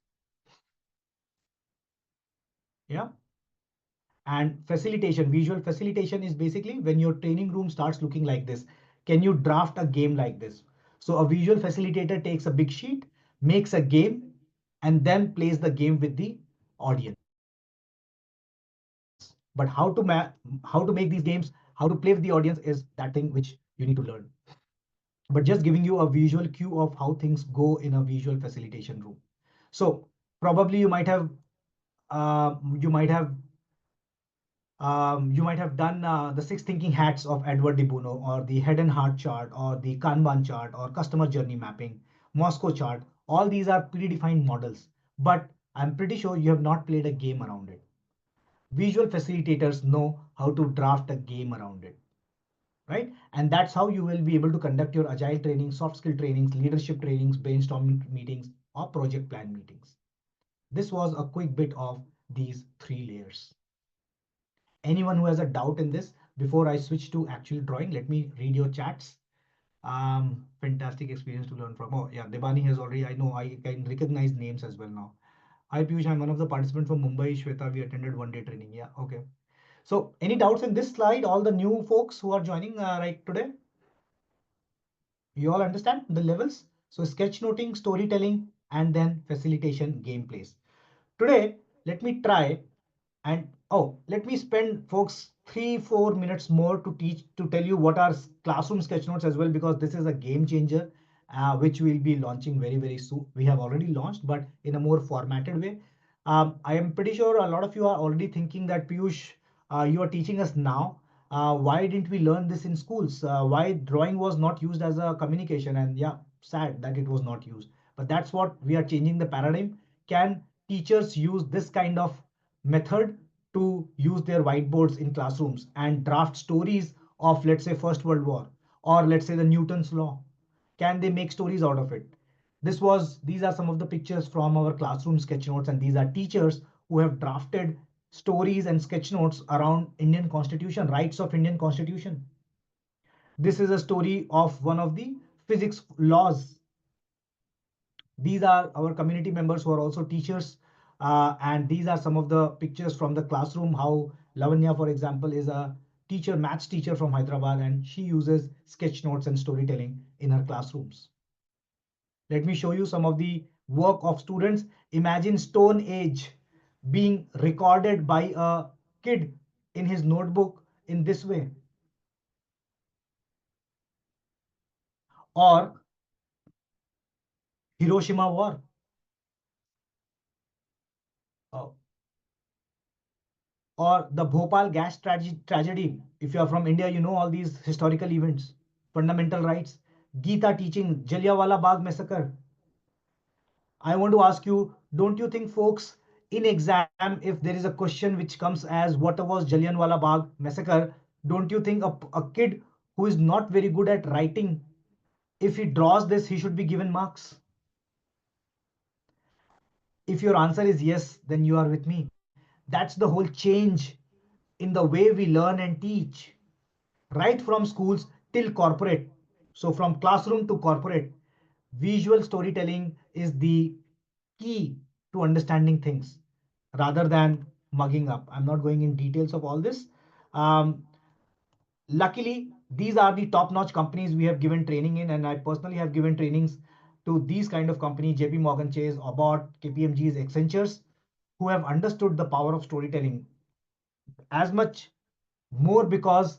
Speaker 2: Yeah. And facilitation, visual facilitation is basically when your training room starts looking like this. Can you draft a game like this? So a visual facilitator takes a big sheet, makes a game, and then plays the game with the audience. But how to make these games, how to play with the audience is that thing which you need to learn. But just giving you a visual cue of how things go in a visual facilitation room. So probably you might have done the six thinking hats of Edward de Bono, or the head and heart chart, or the Kanban chart, or customer journey mapping, Moscow chart. All these are predefined models, but I'm pretty sure you have not played a game around it. Visual facilitators know how to draft a game around it, right? And that's how you will be able to conduct your agile training, soft skill trainings, leadership trainings, brainstorming meetings, or project plan meetings. This was a quick bit of these three layers. Anyone who has a doubt in this before I switch to actual drawing, let me read your chats. Fantastic experience to learn from. Oh yeah, Debani has already, I know I can recognize names as well now. Hi Piyush, I'm one of the participants from Mumbai. Shweta, we attended one day training. Yeah, okay. So any doubts in this slide? All the new folks who are joining right today? You all understand the levels? So sketchnoting, storytelling, and then facilitation gameplays. Today, let me try and let me spend folks 3-4 minutes more to tell you what are classroom sketch notes as well, because this is a game changer which we'll be launching very, very soon. We have already launched, but in a more formatted way. I am pretty sure a lot of you are already thinking that Piyush, you are teaching us now. Why didn't we learn this in schools? Why drawing was not used as a communication? And yeah, sad that it was not used. But that's what we are changing the paradigm. Can teachers use this kind of method to use their whiteboards in classrooms and draft stories of, let's say, First World War, or let's say the Newton's law? Can they make stories out of it? These are some of the pictures from our classroom sketch notes, and these are teachers who have drafted stories and sketch notes around Indian Constitution, rights of Indian Constitution. This is a story of one of the physics laws. These are our community members who are also teachers. And these are some of the pictures from the classroom, how Lavanya, for example, is a teacher, maths teacher from Hyderabad, and she uses sketch notes and storytelling in her classrooms. Let me show you some of the work of students. Imagine Stone Age being recorded by a kid in his notebook in this way. Or Hiroshima War. Uh, or the Bhopal gas tragedy. If you are from India, you know all these historical events. Fundamental rights. Gita teaching, Jallianwala Bagh massacre. I want to ask you, don't you think, folks, in exam, if there is a question which comes as what was Jallianwala Bagh massacre, don't you think a kid who is not very good at writing, if he draws this, he should be given marks? If your answer is yes, then you are with me. That's the whole change in the way we learn and teach, right from schools till corporate. So, from classroom to corporate, visual storytelling is the key to understanding things rather than mugging up. I'm not going in details of all this. Um, Luckily, these are the top-notch companies we have given training in, and I personally have given trainings to these kind of companies: JP Morgan Chase, Abbott, KPMG's, Accentures, who have understood the power of storytelling as much more because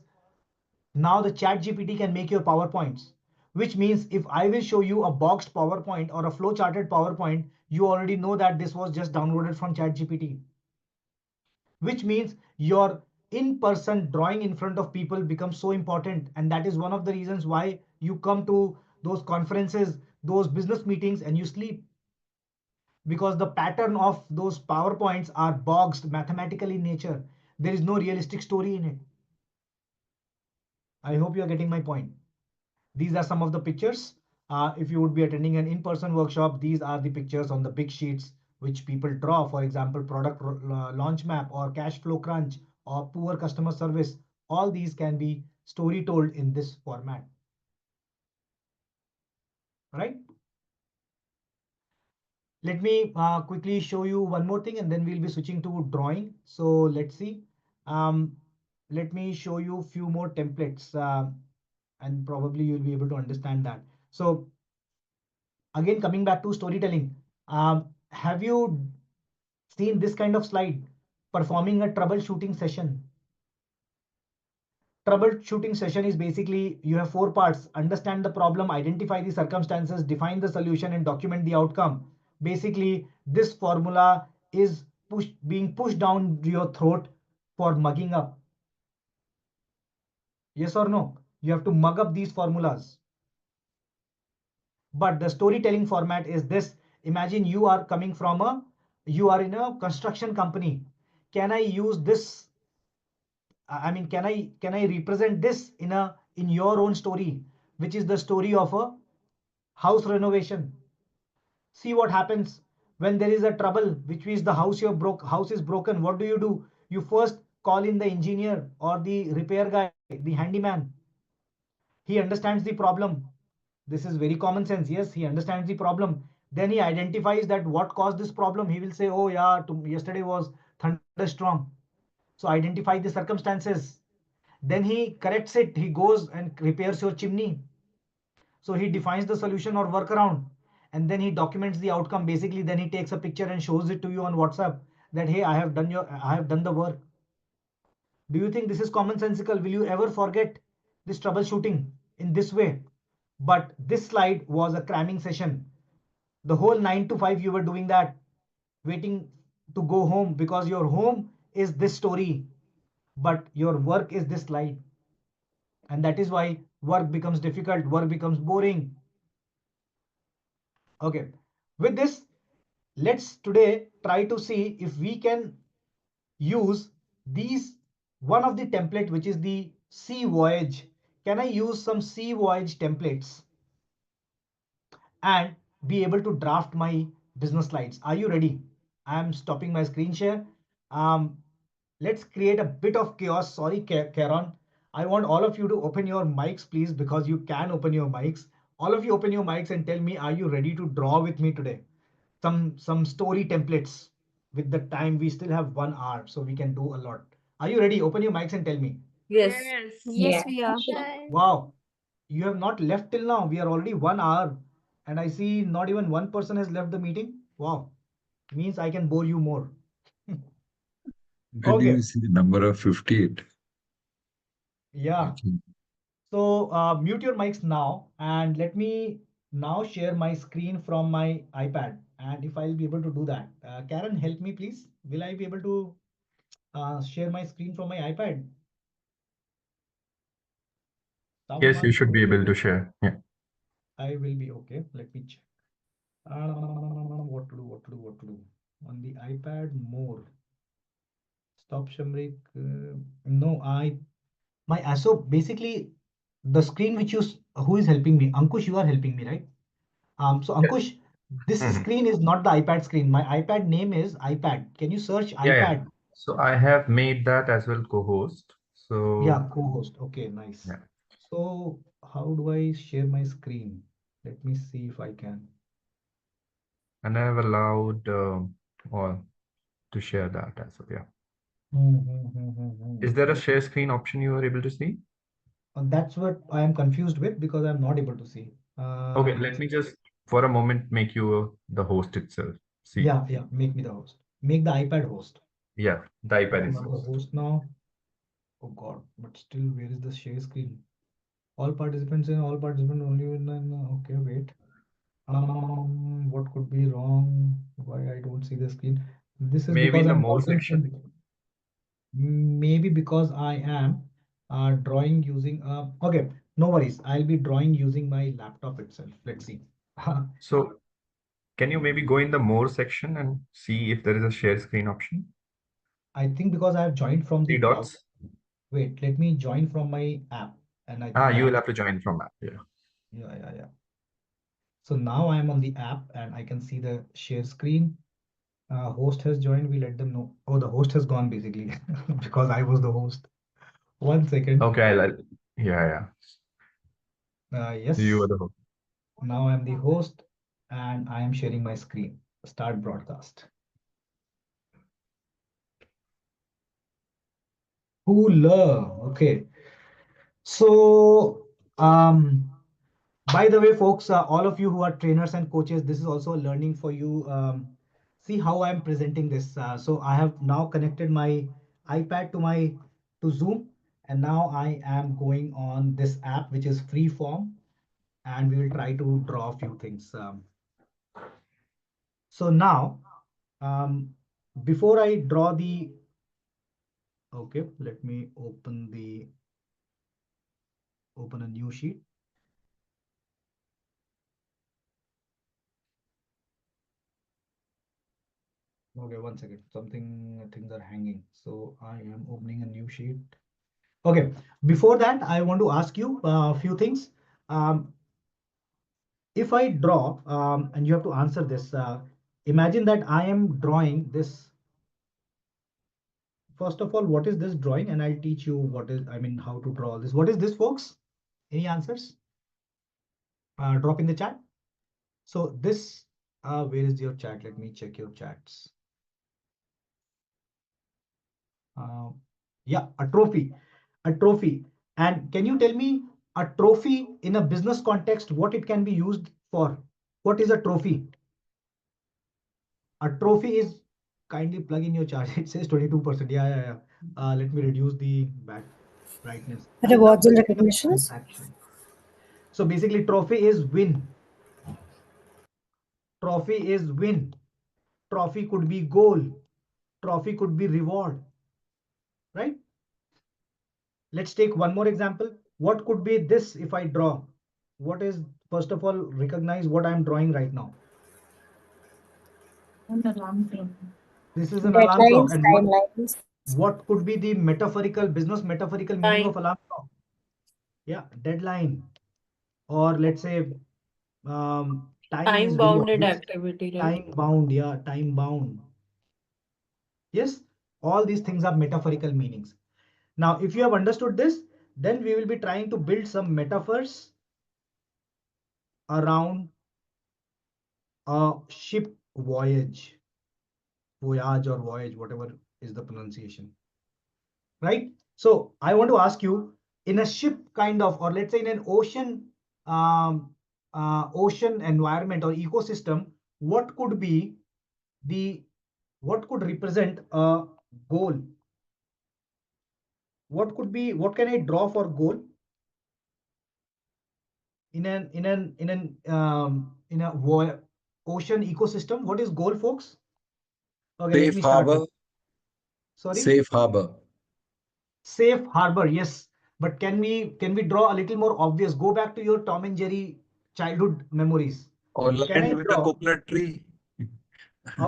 Speaker 2: now the chat GPT can make your PowerPoints, which means if I will show you a boxed PowerPoint or a flow charted PowerPoint, you already know that this was just downloaded from chat GPT, which means your in-person drawing in front of people becomes so important. And that is one of the reasons why you come to those conferences, those business meetings, and you sleep, because the pattern of those PowerPoints are boxed mathematical in nature. There is no realistic story in it. I hope you are getting my point. These are some of the pictures. If you would be attending an in-person workshop, these are the pictures on the big sheets which people draw. For example, product launch map or cash flow crunch or poor customer service. All these can be story told in this format, right? Let me quickly show you one more thing and then we'll be switching to drawing. So let's see. Um, let me show you a few more templates and probably you'll be able to understand that. So again, coming back to storytelling, have you seen this kind of slide? Performing a troubleshooting session. Troubleshooting session is basically you have four parts: understand the problem, identify the circumstances, define the solution, and document the outcome. Basically, this formula is being pushed down your throat for mugging up. Yes or no? You have to mug up these formulas. But the storytelling format is this. Imagine you are coming from you are in a construction company. Can I use this? I mean, can I represent this in your own story, which is the story of a house renovation? See what happens when there is a trouble, which is the house is broken. What do? You first call in the engineer or the repair guy, the handyman. He understands the problem. This is very common sense. Yes, he understands the problem. Then he identifies that what caused this problem. He will say, oh yeah, yesterday was thunderstorm. So identify the circumstances. Then he corrects it. He goes and repairs your chimney. So he defines the solution or workaround. And then he documents the outcome. Basically, then he takes a picture and shows it to you on WhatsApp that, hey, I have done the work. Do you think this is commonsensical? Will you ever forget this troubleshooting in this way? But this slide was a cramming session. The whole 9 to 5 you were doing that, waiting to go home because your home is this story, but your work is this slide. And that is why work becomes difficult, work becomes boring. Okay, with this, let's today try to see if we can use these, one of the template, which is the sea voyage. Can I use some sea voyage templates and be able to draft my business slides? Are you ready? I'm stopping my screen share. Um, let's create a bit of chaos. Sorry, Karen. I want all of you to open your mics, please, because you can open your mics. All of you open your mics and tell me, are you ready to draw with me today? Some story templates. With the time, we still have 1 hour, so we can do a lot. Are you ready? Open your mics and tell me.
Speaker 5: Yes.
Speaker 6: Yes,
Speaker 7: Yeah.
Speaker 6: we are.
Speaker 2: Wow, you have not left till now. We are already 1 hour, and I see not even one person has left the meeting. Wow, means I can bore you more.
Speaker 7: When
Speaker 2: Okay,
Speaker 7: you see the number of 58,
Speaker 2: yeah.
Speaker 7: okay.
Speaker 2: So mute your mics now, and let me now share my screen from my iPad. And if I'll be able to do that, Karen, help me please. Will I be able to share my screen from my iPad? Sound
Speaker 3: Yes, you
Speaker 2: must be
Speaker 3: should be
Speaker 2: okay.
Speaker 3: able to share. Yeah.
Speaker 2: I will be okay. Let me check. What to do? What to do? What to do? On the iPad, more. Stop Shamrik. No, so basically the screen which you who is helping me? Ankush, you are helping me, right? So
Speaker 3: Yes.
Speaker 2: Ankush, This
Speaker 3: Mhm.
Speaker 2: screen is not the iPad screen. My iPad name is iPad. Can you search
Speaker 3: Yeah, yeah.
Speaker 2: iPad?
Speaker 3: So I have made that as well co-host.
Speaker 2: Yeah,
Speaker 3: So
Speaker 2: co-host. Okay, nice.
Speaker 3: yeah,
Speaker 2: So how do I share my screen? Let me see if I can.
Speaker 3: and I have allowed all to share that as well. Yeah. Is there a share screen option you are able to see?
Speaker 2: That's what I am confused with because I'm not able to see.
Speaker 3: Okay, let me just for a moment make you the host itself. See.
Speaker 2: Yeah, make me the host. Make the iPad host.
Speaker 3: Yeah, the iPad is
Speaker 2: I'm the
Speaker 3: host.
Speaker 2: host now. Oh God, but still, where is the share screen? All participants in all participants only when okay, wait. What could be wrong? Why I don't see the screen? This is
Speaker 3: Maybe
Speaker 2: because
Speaker 3: in the
Speaker 2: I'm
Speaker 3: more
Speaker 2: browsing
Speaker 3: section.
Speaker 2: from maybe because I am drawing using okay, no worries. I'll be drawing using my laptop itself. Let's see.
Speaker 3: So can you maybe go in the more section and see if there is a share screen option?
Speaker 2: I think because I have joined from the
Speaker 3: Three
Speaker 2: browser.
Speaker 3: dots.
Speaker 2: Wait, let me join from my app, and I
Speaker 3: Ah,
Speaker 2: think
Speaker 3: you
Speaker 2: I
Speaker 3: will have to join from app. Yeah.
Speaker 2: yeah. So now I am on the app and I can see the share screen. Host has joined. We let them know. Oh, the host has gone basically because I was the host. 1 second.
Speaker 3: Okay, yeah. You
Speaker 2: Yes.
Speaker 3: are the host.
Speaker 2: Now I'm the host and I am sharing my screen. Start broadcast. Cooler. Okay. So, by the way, folks, all of you who are trainers and coaches, this is also a learning for you. See how I'm presenting this. So I have now connected my iPad to Zoom, and now I am going on this app, which is free form, and we will try to draw a few things. So now, before I draw the, okay, let me open a new sheet. Okay, 1 second. Things are hanging. So I am opening a new sheet. Okay, before that, I want to ask you a few things. If I draw, and you have to answer this, imagine that I am drawing this. First of all, what is this drawing? And I'll teach you how to draw this. What is this, folks? Any answers? Drop in the chat. So this, where is your chat? Let me check your chats. Yeah, a trophy, a trophy. And can you tell me a trophy in a business context, what it can be used for? What is a trophy? A trophy is kindly plug in your charge. It says 22%. Yeah. Let me reduce the back brightness.
Speaker 5: Rewards and recognitions.
Speaker 2: Action. So basically, trophy is win. Trophy is win. Trophy could be goal. Trophy could be reward. Right? Let's take one more example. What could be this if I draw? What is, first of all, recognize what I'm drawing right now.
Speaker 5: An alarm clock.
Speaker 2: This is an alarm clock.
Speaker 5: Deadlines,
Speaker 2: And
Speaker 5: timelines.
Speaker 2: what could be the business metaphorical meaning of alarm clock? Yeah, deadline. Or let's say time is very
Speaker 6: Time-bounded
Speaker 2: obvious.
Speaker 6: activity, right?
Speaker 2: Time bound, yeah, time bound. Yes, all these things are metaphorical meanings. Now, if you have understood this, then we will be trying to build some metaphors around a ship voyage, or voyage, whatever is the pronunciation, right? So I want to ask you, in a ship kind of, or let's say in an um, ocean environment or ecosystem, what could be what could represent a goal? What can I draw for goal in a ocean ecosystem? What is goal, folks? Okay, let
Speaker 7: Safe
Speaker 2: me start with,
Speaker 7: harbor,
Speaker 2: sorry,
Speaker 7: safe harbor.
Speaker 2: safe harbor. Yes, but can we draw a little more obvious? Go back to your Tom and Jerry childhood memories.
Speaker 7: Or
Speaker 2: Can I
Speaker 7: land with a
Speaker 2: draw
Speaker 7: coconut tree.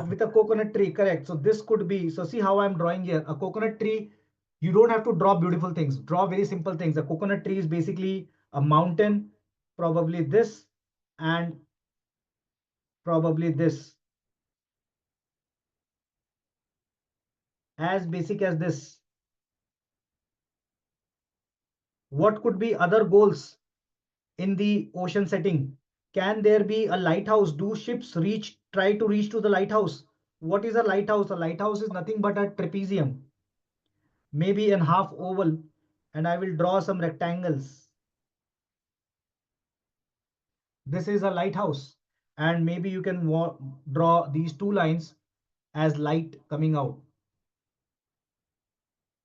Speaker 2: with a coconut tree? Correct. So this could be, so see how I'm drawing here. A coconut tree, you don't have to draw beautiful things. Draw very simple things. A coconut tree is basically a mountain, probably this, and probably this. As basic as this. What could be other goals in the ocean setting? Can there be a lighthouse? Do ships try to reach to the lighthouse? What is a lighthouse? A lighthouse is nothing but a trapezium, maybe in half oval, and I will draw some rectangles. This is a lighthouse, and maybe you can draw these two lines as light coming out.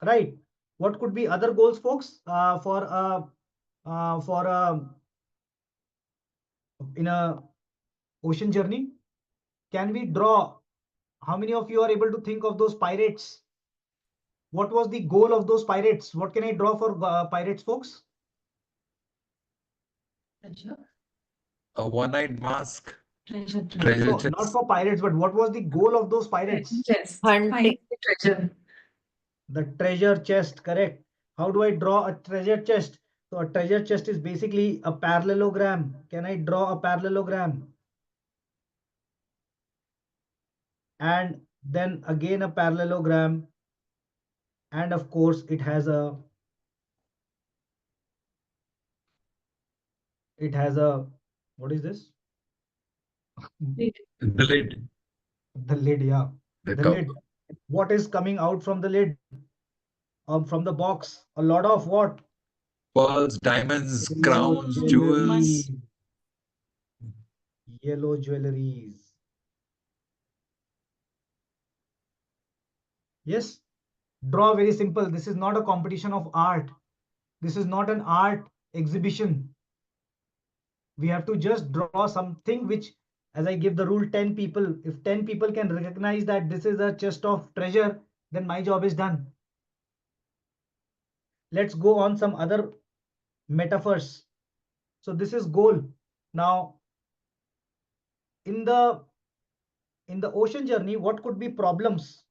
Speaker 2: Right. What could be other goals, folks, for in a ocean journey? Can we draw? How many of you are able to think of those pirates? What was the goal of those pirates? What can I draw for pirates, folks?
Speaker 3: A one-eyed mask.
Speaker 5: Treasure.
Speaker 3: Treasure
Speaker 2: No,
Speaker 3: chest.
Speaker 2: not for pirates, but what was the goal of those pirates?
Speaker 5: Chest.
Speaker 6: Hunting.
Speaker 5: Find the treasure.
Speaker 2: The treasure chest, correct. How do I draw a treasure chest? So a treasure chest is basically a parallelogram. Can I draw a parallelogram? And then again a parallelogram. And of course, it has a what is this?
Speaker 3: The lid.
Speaker 2: The lid, yeah.
Speaker 3: The
Speaker 2: The
Speaker 3: cup.
Speaker 2: lid. What is coming out from the lid? From the box? A lot of what?
Speaker 3: Pearls, diamonds,
Speaker 2: Yellow
Speaker 3: crowns,
Speaker 2: jewelry.
Speaker 3: jewels.
Speaker 2: Yellow jewelries. Yes. Draw very simple. This is not a competition of art. This is not an art exhibition. We have to just draw something which, as I give the rule, 10 people. If 10 people can recognize that this is a chest of treasure, then my job is done. Let's go on some other metaphors. So this is goal. Now, in the ocean journey, what could be problems?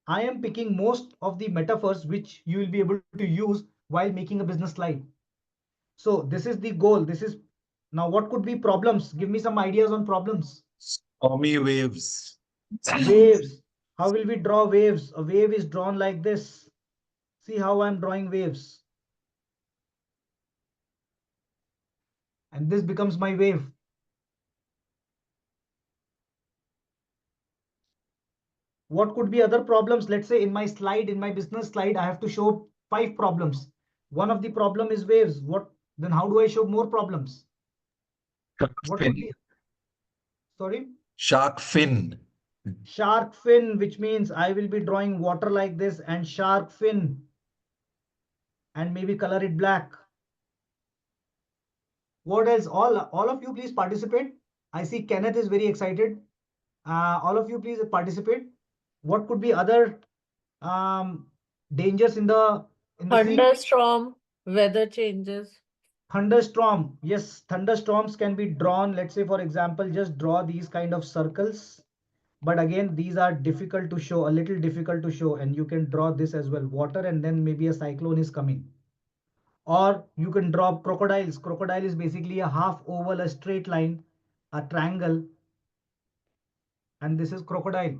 Speaker 2: I am picking most of the metaphors which you will be able to use while making a business slide. So this is the goal. This is now what could be problems? Give me some ideas on problems.
Speaker 3: Stormy waves.
Speaker 2: Waves. How will we draw waves? A wave is drawn like this. See how I'm drawing waves. And this becomes my wave. What could be other problems? Let's say in my slide, in my business slide, I have to show 5 problems. One of the problem is waves. Then how do I show more problems? What could be? Sorry?
Speaker 3: Shark fin.
Speaker 2: Shark fin, which means I will be drawing water like this and shark fin. And maybe color it black. What else? All of you please participate. I see Kenneth is very excited. All of you please participate. What could be other dangers in the sea?
Speaker 6: Thunderstorm, weather changes.
Speaker 2: Thunderstorm. Yes, thunderstorms can be drawn. Let's say, for example, just draw these kind of circles. But again, these are difficult to show, a little difficult to show. And you can draw this as well. Water, and then maybe a cyclone is coming. Or you can draw crocodiles. Crocodile is basically a half oval, a straight line, a triangle. And this is crocodile.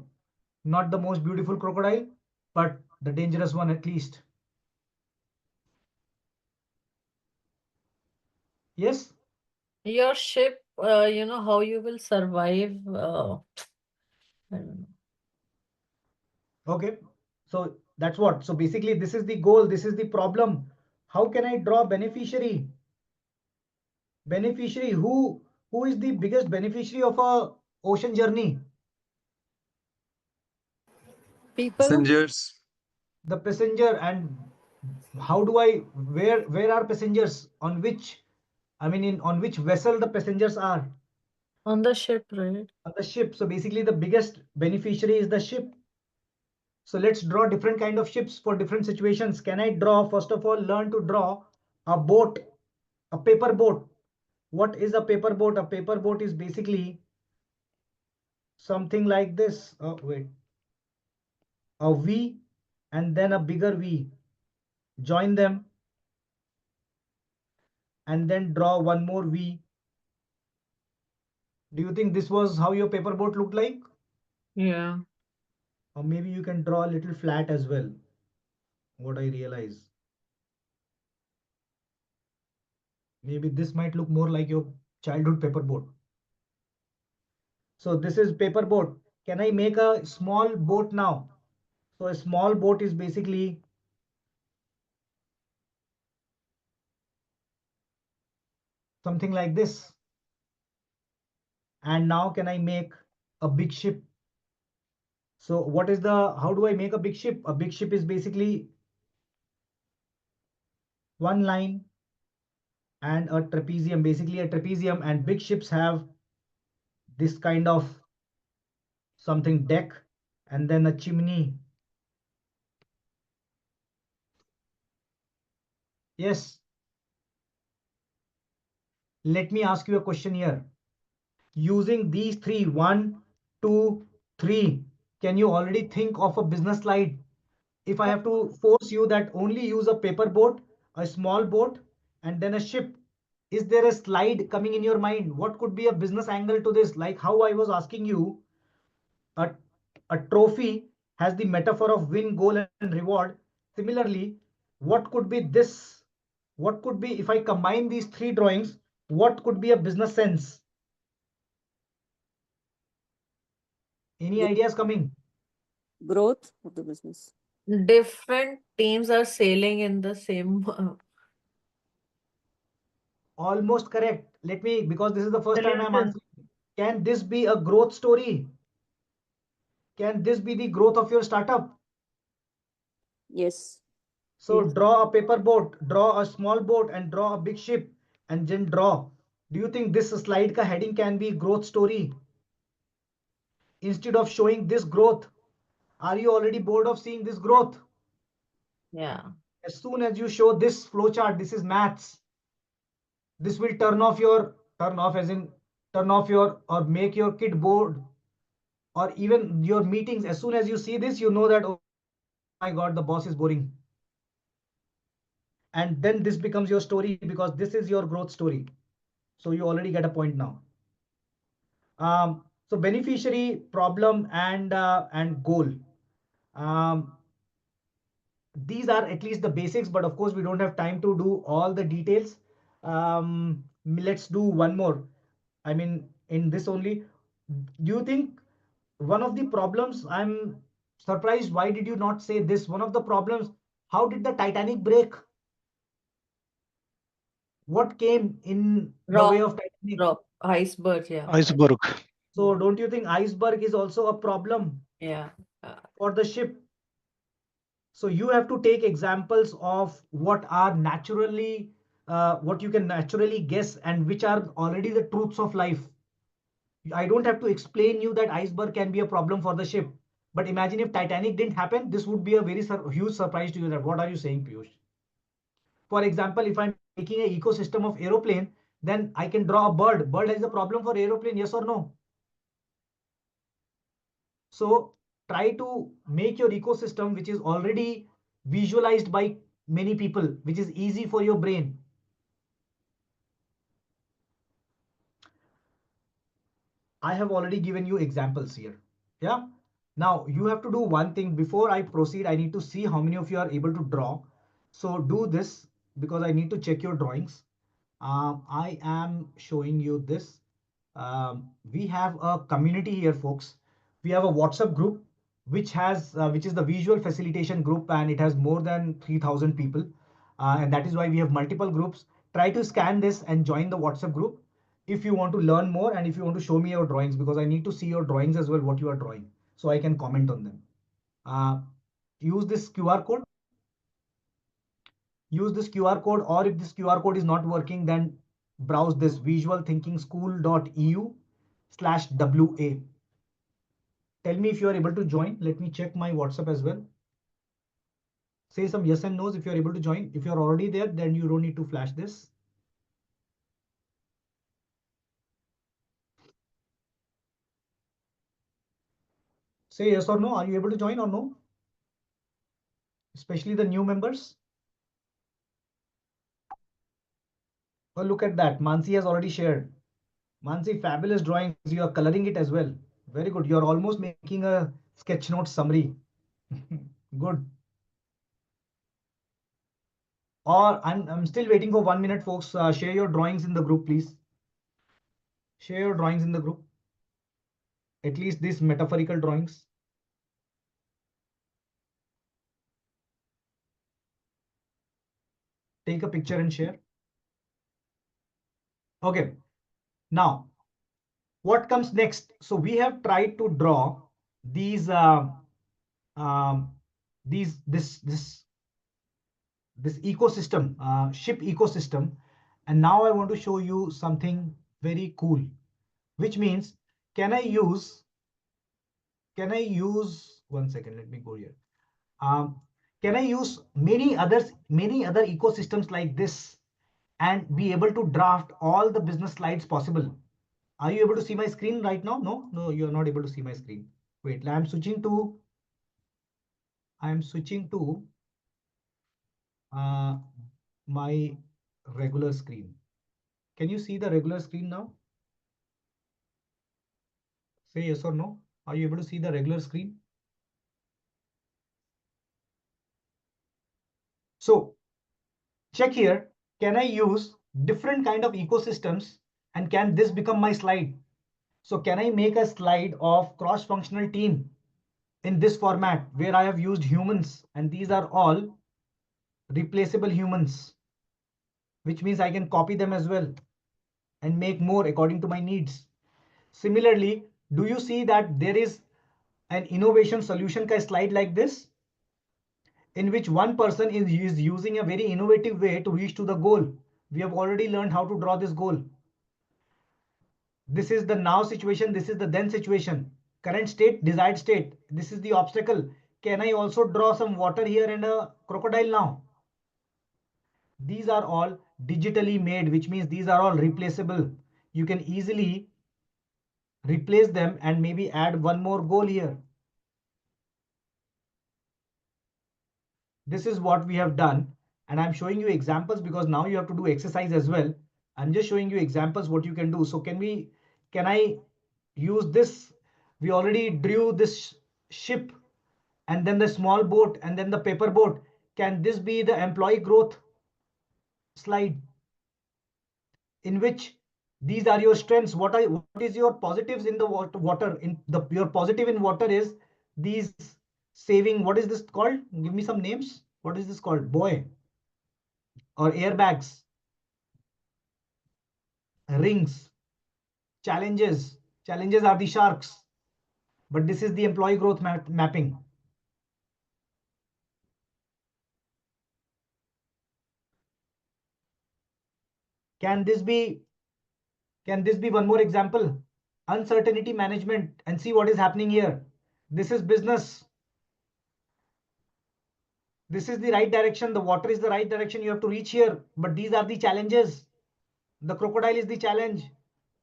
Speaker 2: Not the most beautiful crocodile, but the dangerous one at least. Yes?
Speaker 6: Your ship, how you will survive. I don't know.
Speaker 2: Okay. So that's what. So basically, this is the goal. This is the problem. How can I draw beneficiary? Beneficiary, who is the biggest beneficiary of a ocean journey?
Speaker 6: People,
Speaker 3: Passengers.
Speaker 2: The passenger. And how do I, where are passengers? On which, on which vessel the passengers are?
Speaker 6: on the ship, right?
Speaker 2: On the ship. So basically the biggest beneficiary is the ship. So let's draw different kind of ships for different situations. Can I draw, first of all, learn to draw a boat, a paper boat. What is a paper boat? A paper boat is basically something like this. Oh, wait. A V and then a bigger V. Join them and then draw one more V Do you think this was how your paper boat looked like?
Speaker 6: Yeah.
Speaker 2: Or maybe you can draw a little flat as well. What I realize. Maybe this might look more like your childhood paper boat. So this is paper boat. Can I make a small boat now? So a small boat is basically something like this. And now can I make a big ship? So how do I make a big ship? A big ship is basically one line and a trapezium, basically a trapezium, and big ships have this kind of something deck and then a chimney. Yes. Let me ask you a question here. Using these three, 1, 2, 3, can you already think of a business slide? If I have to force you that only use a paper boat, a small boat, and then a ship, is there a slide coming in your mind? What could be a business angle to this? Like how I was asking you, a, a trophy has the metaphor of win, goal, and reward. Similarly, what could be this? What could be, if I combine these three drawings, what could be a business sense? Any ideas coming?
Speaker 5: Growth of the business.
Speaker 6: Different teams are sailing in the same.
Speaker 2: Almost correct. Let me, because this is the first time I'm
Speaker 6: Solution.
Speaker 2: answering. Can this be a growth story? Can this be the growth of your startup?
Speaker 5: Yes.
Speaker 2: So
Speaker 6: Yes.
Speaker 2: draw a paper boat, draw a small boat, and draw a big ship, and then draw. Do you think this slide ka heading can be growth story? Instead of showing this growth, are you already bored of seeing this growth?
Speaker 6: Yeah.
Speaker 2: As soon as you show this flowchart, this is maths. This will turn off as in turn off your or make your kid bored, or even your meetings. As soon as you see this, you know that, oh my God, the boss is boring. And then this becomes your story because this is your growth story. So you already get a point now. So beneficiary, problem, and goal. Um, these are at least the basics, but of course we don't have time to do all the details. Let's do one more. I mean, in this only, do you think one of the problems, I'm surprised, why did you not say this? One of the problems, how did the Titanic break? What came in the way
Speaker 6: Rock,
Speaker 2: of Titanic?
Speaker 6: rock, iceberg. Yeah.
Speaker 4: Iceberg.
Speaker 2: So don't you think iceberg is also a problem
Speaker 6: Yeah.
Speaker 2: for the ship? So you have to take examples of what are naturally, what you can naturally guess and which are already the truths of life. I don't have to explain you that iceberg can be a problem for the ship. But imagine if Titanic didn't happen, this would be a very huge surprise to you. That what are you saying, Piyush? For example, if I'm making an ecosystem of aeroplane, then I can draw a bird. Bird has a problem for aeroplane, yes or no? So try to make your ecosystem, which is already visualized by many people, which is easy for your brain. I have already given you examples here. Yeah. Now you have to do one thing before I proceed. I need to see how many of you are able to draw. So do this because I need to check your drawings. I am showing you this. We have a community here, folks. We have a WhatsApp group which is the Visual Facilitation Group, and it has more than 3,000 people. And that is why we have multiple groups. Try to scan this and join the WhatsApp group if you want to learn more and if you want to show me your drawings, because I need to see your drawings as well, what you are drawing, so I can comment on them. Uh, use this QR code. Use this QR code, or if this QR code is not working, then browse this visualthinkingschool.eu/WA. Tell me if you are able to join. Let me check my WhatsApp as well. Say some yes and no's if you're able to join. If you're already there, then you don't need to flash this. Say yes or no. Are you able to join or no? Especially the new members. Oh, look at that. Mansi has already shared. Mansi, fabulous drawings. You are coloring it as well. Very good. You are almost making a sketch note summary. Good. Or I'm still waiting for 1 minute, folks. Share your drawings in the group, please. Share your drawings in the group. At least these metaphorical drawings. Take a picture and share. Okay. Now, what comes next? So we have tried to draw these this ecosystem, ship ecosystem, and now I want to show you something very cool, which means can I use 1 second, let me go here. Can I use many other ecosystems like this and be able to draft all the business slides possible? Are you able to see my screen right now? No, you're not able to see my screen. Wait, I'm switching to my regular screen. Can you see the regular screen now? Say yes or no. Are you able to see the regular screen? So check here. Can I use different kind of ecosystems and can this become my slide? So can I make a slide of cross-functional team in this format where I have used humans and these are all replaceable humans, which means I can copy them as well and make more according to my needs. Similarly, do you see that there is an innovation solution ka slide like this, in which one person is using a very innovative way to reach to the goal? We have already learned how to draw this goal. This is the now situation. This is the then situation. Current state, desired state. This is the obstacle. Can I also draw some water here and a crocodile now? These are all digitally made, which means these are all replaceable. You can easily replace them and maybe add one more goal here. This is what we have done. And I'm showing you examples because now you have to do exercise as well. I'm just showing you examples what you can do. So can I use this? We already drew this ship and then the small boat and then the paper boat. Can this be the employee growth slide in which these are your strengths? What is your positives in the water? Your positive in water is these saving. What is this called? Give me some names. What is this called? Buoy or airbags, rings, challenges. Challenges are the sharks, but this is the employee growth mapping. Can this be one more example? Uncertainty management, and see what is happening here. This is business. This is the right direction. The water is the right direction. You have to reach here, but these are the challenges. The crocodile is the challenge.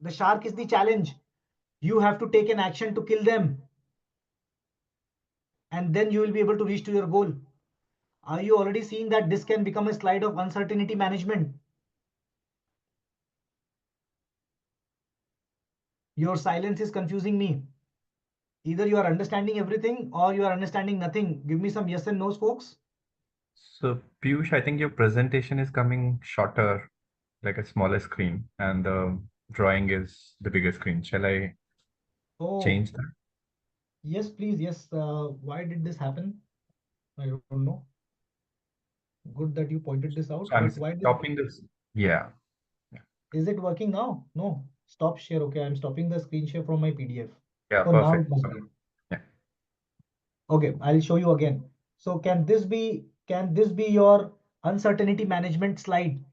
Speaker 2: The shark is the challenge. You have to take an action to kill them. And then you will be able to reach to your goal. Are you already seeing that this can become a slide of uncertainty management? Your silence is confusing me. Either you are understanding everything or you are understanding nothing. Give me some yes and no's, folks.
Speaker 3: So, Piyush, I think your presentation is coming shorter, like a smaller screen, and the drawing is the bigger screen. Shall I change that?
Speaker 2: Yes, please. Yes. Why did this happen? I don't know. Good that you pointed this out.
Speaker 3: So I'm
Speaker 2: But why
Speaker 3: stopping this. Yeah.
Speaker 2: is it working now? No. Stop share. Okay, I'm stopping the screen share from my PDF.
Speaker 3: Yeah,
Speaker 2: So now it
Speaker 3: perfect.
Speaker 2: must
Speaker 3: So,
Speaker 2: be.
Speaker 3: yeah.
Speaker 2: Okay, I'll show you again. So can this be your uncertainty management slide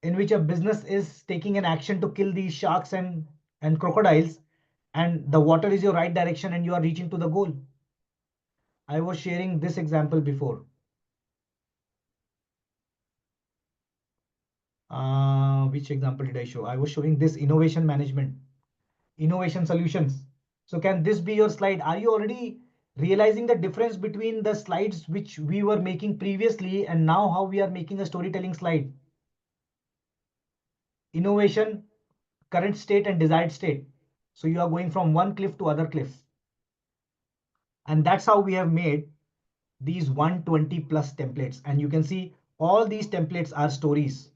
Speaker 2: in which a business is taking an action to kill these sharks and crocodiles, and the water is your right direction and you are reaching to the goal? I was sharing this example before. Which example did I show? I was showing this innovation management, innovation solutions. So can this be your slide? Are you already realizing the difference between the slides which we were making previously and now how we are making a storytelling slide? Innovation current state and desired state. So you are going from one cliff to other cliff. And that's how we have made these 120 plus templates. And you can see all these templates are stories.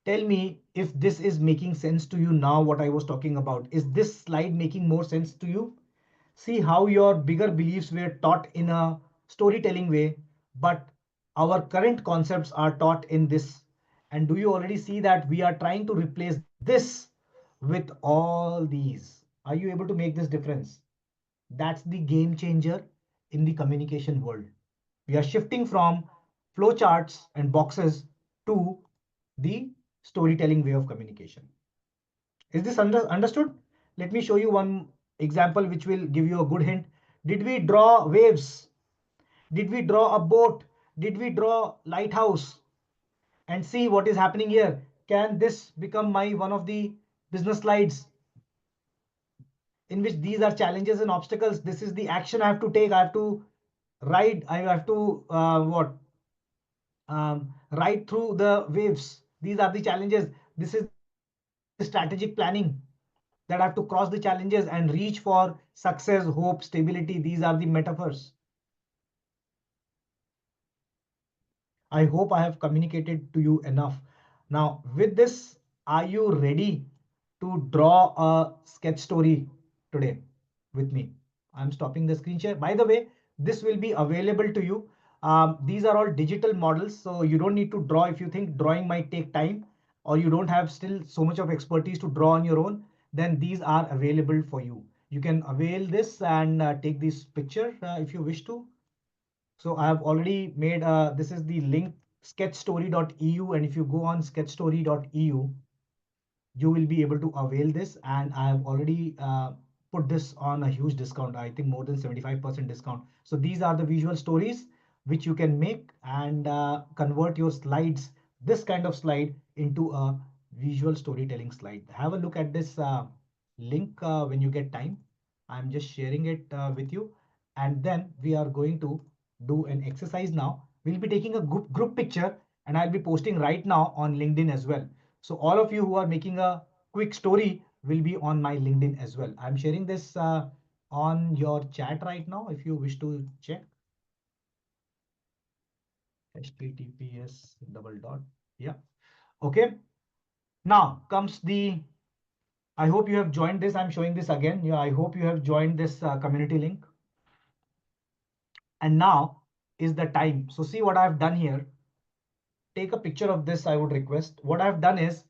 Speaker 2: Tell me if this is making sense to you now, what I was talking about. Is this slide making more sense to you? See how your bigger beliefs were taught in a storytelling way, but our current concepts are taught in this. And do you already see that we are trying to replace this with all these? Are you able to make this difference? That's the game changer in the communication world. We are shifting from flowcharts and boxes to the storytelling way of communication. Is this understood? Let me show you one example which will give you a good hint. Did we draw waves? Did we draw a boat? Did we draw lighthouse? And see what is happening here. Can this become my one of the business slides in which these are challenges and obstacles? This is the action I have to take. I have to ride. I have to ride through the waves. These are the challenges. This is the strategic planning that I have to cross the challenges and reach for success, hope, stability. These are the metaphors. I hope I have communicated to you enough. Now, with this, are you ready to draw a sketch story today with me? I'm stopping the screen share. By the way, this will be available to you. These are all digital models, so you don't need to draw if you think drawing might take time or you don't have still so much of expertise to draw on your own, then these are available for you. You can avail this and take this picture if you wish to. So I have already made, this is the link sketchstory.eu, and if you go on sketchstory.eu, you will be able to avail this. And I have already put this on a huge discount, I think more than 75% discount. So these are the visual stories which you can make and convert your slides, this kind of slide, into a visual storytelling slide. Have a look at this link when you get time. I'm just sharing it with you. And then we are going to do an exercise now. We'll be taking a group picture and I'll be posting right now on LinkedIn as well. So all of you who are making a quick story will be on my LinkedIn as well. I'm sharing this on your chat right now if you wish to check. HTTPS double dot. Yeah. Okay. Now comes the, I hope you have joined this. I'm showing this again. Yeah, I hope you have joined this community link. And now is the time. So see what I've done here. Take a picture of this, I would request. What I've done is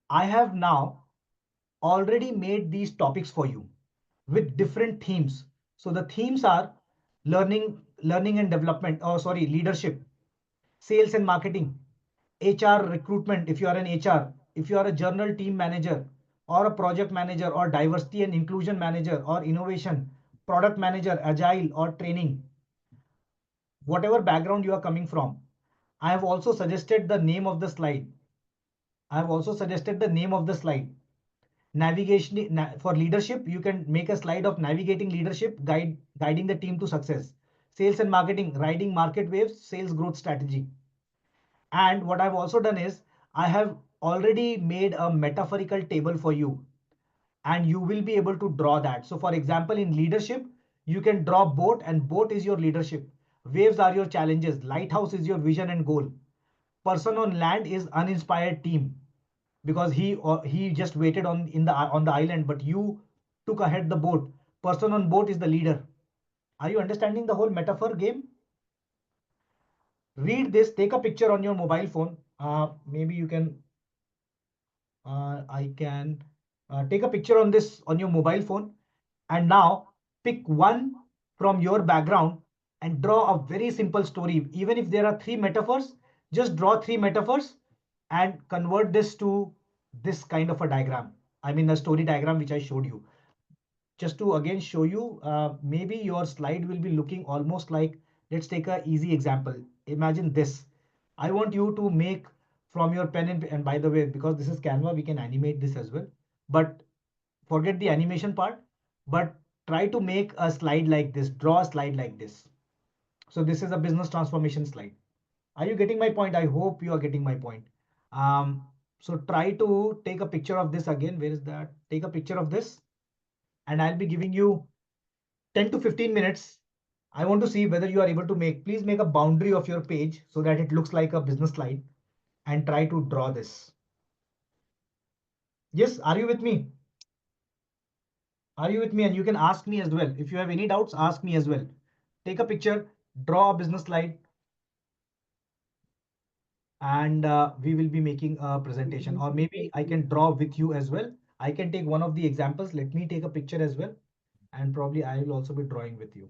Speaker 2: I have now already made these topics for you with different themes. So the themes are learning and development, oh sorry, leadership, sales and marketing, HR recruitment if you are an HR, if you are a journal team manager or a project manager or diversity and inclusion manager or innovation, product manager, agile or training, whatever background you are coming from. I have also suggested the name of the slide. I have also suggested the name of the slide. Navigation for leadership, you can make a slide of navigating leadership, guiding the team to success. Sales and marketing, riding market waves, sales growth strategy. And what I've also done is I have already made a metaphorical table for you and you will be able to draw that. So for example, in leadership, you can draw boat and boat is your leadership. Waves are your challenges. Lighthouse is your vision and goal. Person on land is uninspired team because he just waited on the island, but you took ahead the boat. Person on boat is the leader. Are you understanding the whole metaphor game? Read this, take a picture on your mobile phone. Maybe you can, I can take a picture on this on your mobile phone. And now pick one from your background and draw a very simple story. Even if there are 3 metaphors, just draw 3 metaphors and convert this to this kind of a diagram. I mean, a story diagram, which I showed you. Just to again show you, maybe your slide will be looking almost like, let's take an easy example. Imagine this. I want you to make from your pen and by the way, because this is Canva, we can animate this as well. But forget the animation part, but try to make a slide like this, draw a slide like this. So this is a business transformation slide. Are you getting my point? I hope you are getting my point. So try to take a picture of this again. Where is that? Take a picture of this, and I'll be giving you 10 to 15 minutes. I want to see whether you are able to please make a boundary of your page so that it looks like a business slide, and try to draw this. Yes, are you with me? Are you with me? And you can ask me as well. If you have any doubts, ask me as well. Take a picture, draw a business slide, and we will be making a presentation, or maybe I can draw with you as well. I can take one of the examples. Let me take a picture as well, and probably I will also be drawing with you.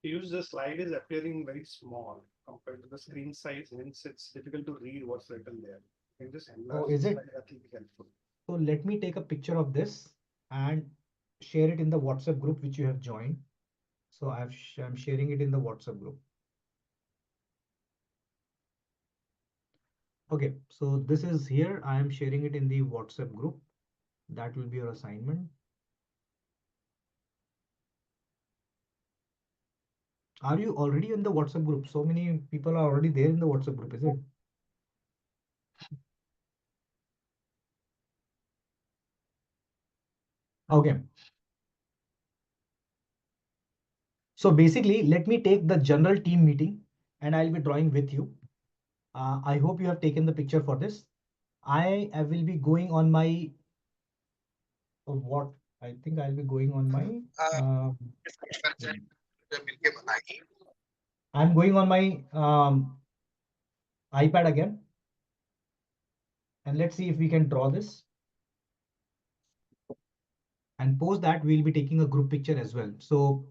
Speaker 7: Use the slide is appearing very small compared to the screen size, hence it's difficult to read what's written there. You can just enlarge
Speaker 2: is
Speaker 7: the
Speaker 2: it?
Speaker 7: slide, that will be helpful.
Speaker 2: So let me take a picture of this and share it in the WhatsApp group which you have joined. So I'm sharing it in the WhatsApp group. Okay, so this is here. I am sharing it in the WhatsApp group. That will be your assignment. Are you already in the WhatsApp group? So many people are already there in the WhatsApp group, is it? Okay. So basically, let me take the general team meeting and I'll be drawing with you. I hope you have taken the picture for this. I will be going on my what I think I'll be going on my I'm going on my iPad again, and let's see if we can draw this. And post that, we'll be taking a group picture as well. So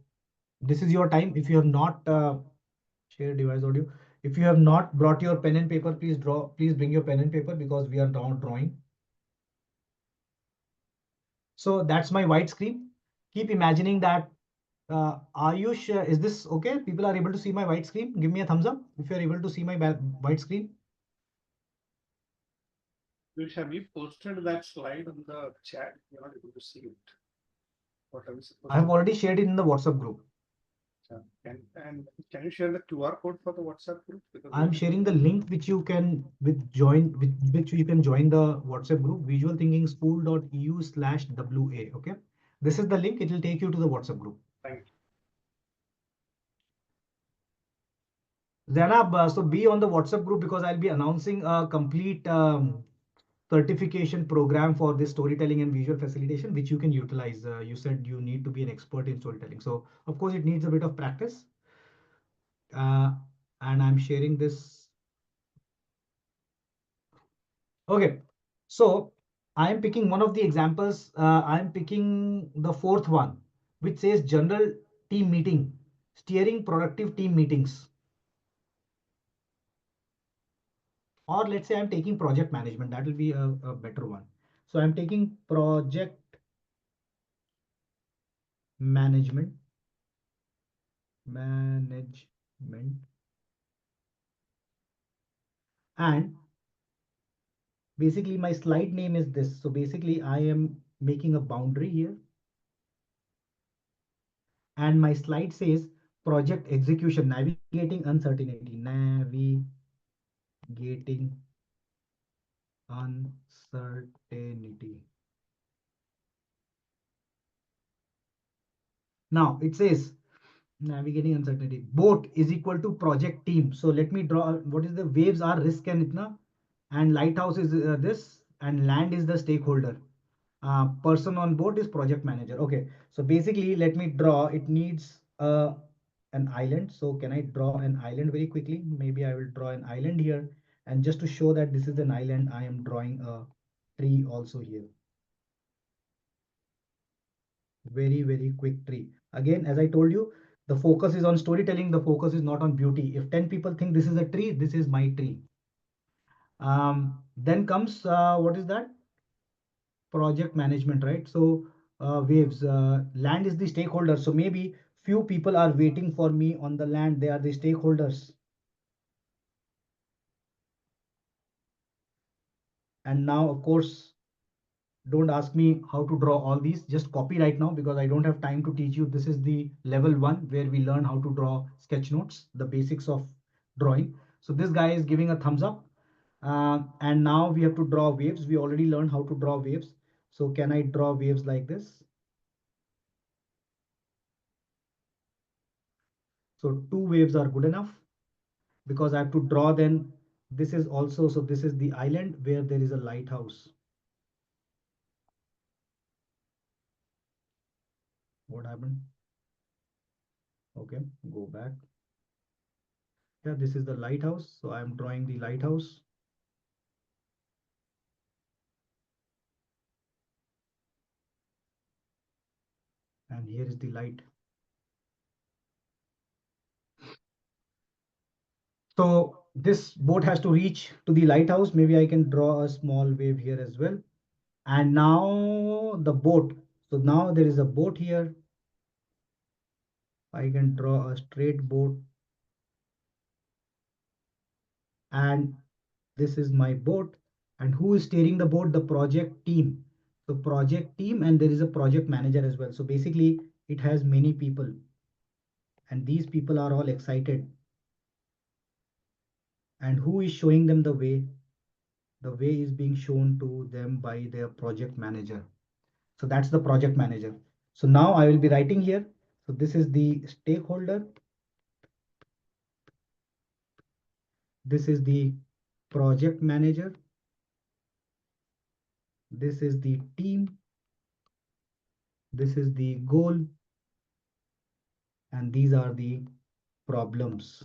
Speaker 2: this is your time. If you have not share device audio, if you have not brought your pen and paper, please bring your pen and paper because we are now drawing. So that's my white screen. Keep imagining that. Are you sure? Is this okay? People are able to see my white screen. Give me a thumbs up if you're able to see my white screen.
Speaker 7: Have you posted that slide on the chat? You're not able to see it. What are we supposed
Speaker 2: I have already shared it in the WhatsApp group.
Speaker 7: And can you share the QR code for the WhatsApp group? Because
Speaker 2: I'm sharing the link which you can with which you can join the WhatsApp group, visualthinkingschool.eu/WA. Okay, this is the link. It will take you to the WhatsApp group.
Speaker 7: Thank you.
Speaker 2: Zainab, so be on the WhatsApp group because I'll be announcing a complete certification program for this storytelling and visual facilitation, which you can utilize. You said you need to be an expert in storytelling. So of course it needs a bit of practice. And I'm sharing this. Okay, so I am picking one of the examples. I am picking the fourth one, which says general team meeting, steering productive team meetings. Or let's say I'm taking project management. That will be a better one. So I'm taking project management. And basically my slide name is this. So basically I am making a boundary here. And my slide says project execution, navigating uncertainty, navigating uncertainty. Now it says navigating uncertainty. Boat is equal to project team. So let me draw what is the waves are risk and itna, and lighthouse is this, and land is the stakeholder. Person on boat is project manager. Okay, so basically let me draw. It needs an island. So can I draw an island very quickly? Maybe I will draw an island here, and just to show that this is an island, I am drawing a tree also here. Very quick tree. Again, as I told you, the focus is on storytelling. The focus is not on beauty. If 10 people think this is a tree, this is my tree. Then comes what is that? Project management, right? So waves, land is the stakeholder. So maybe few people are waiting for me on the land. They are the stakeholders. And now, of course, don't ask me how to draw all these. Just copy right now because I don't have time to teach you. This is the level 1 where we learn how to draw sketch notes, the basics of drawing. So this guy is giving a thumbs up. And now we have to draw waves. We already learned how to draw waves. So can I draw waves like this? So two waves are good enough because I have to draw then. This is also, so this is the island where there is a lighthouse. What happened? Okay, go back. Yeah, this is the lighthouse. So I'm drawing the lighthouse. And here is the light. So this boat has to reach to the lighthouse. Maybe I can draw a small wave here as well. And now the boat. So now there is a boat here. I can draw a straight boat. And this is my boat. And who is steering the boat? The project team. So project team, and there is a project manager as well. So basically it has many people. And these people are all excited. And who is showing them the way? The way is being shown to them by their project manager. So that's the project manager. So now I will be writing here. So this is the stakeholder. This is the project manager. This is the team. This is the goal. And these are the problems.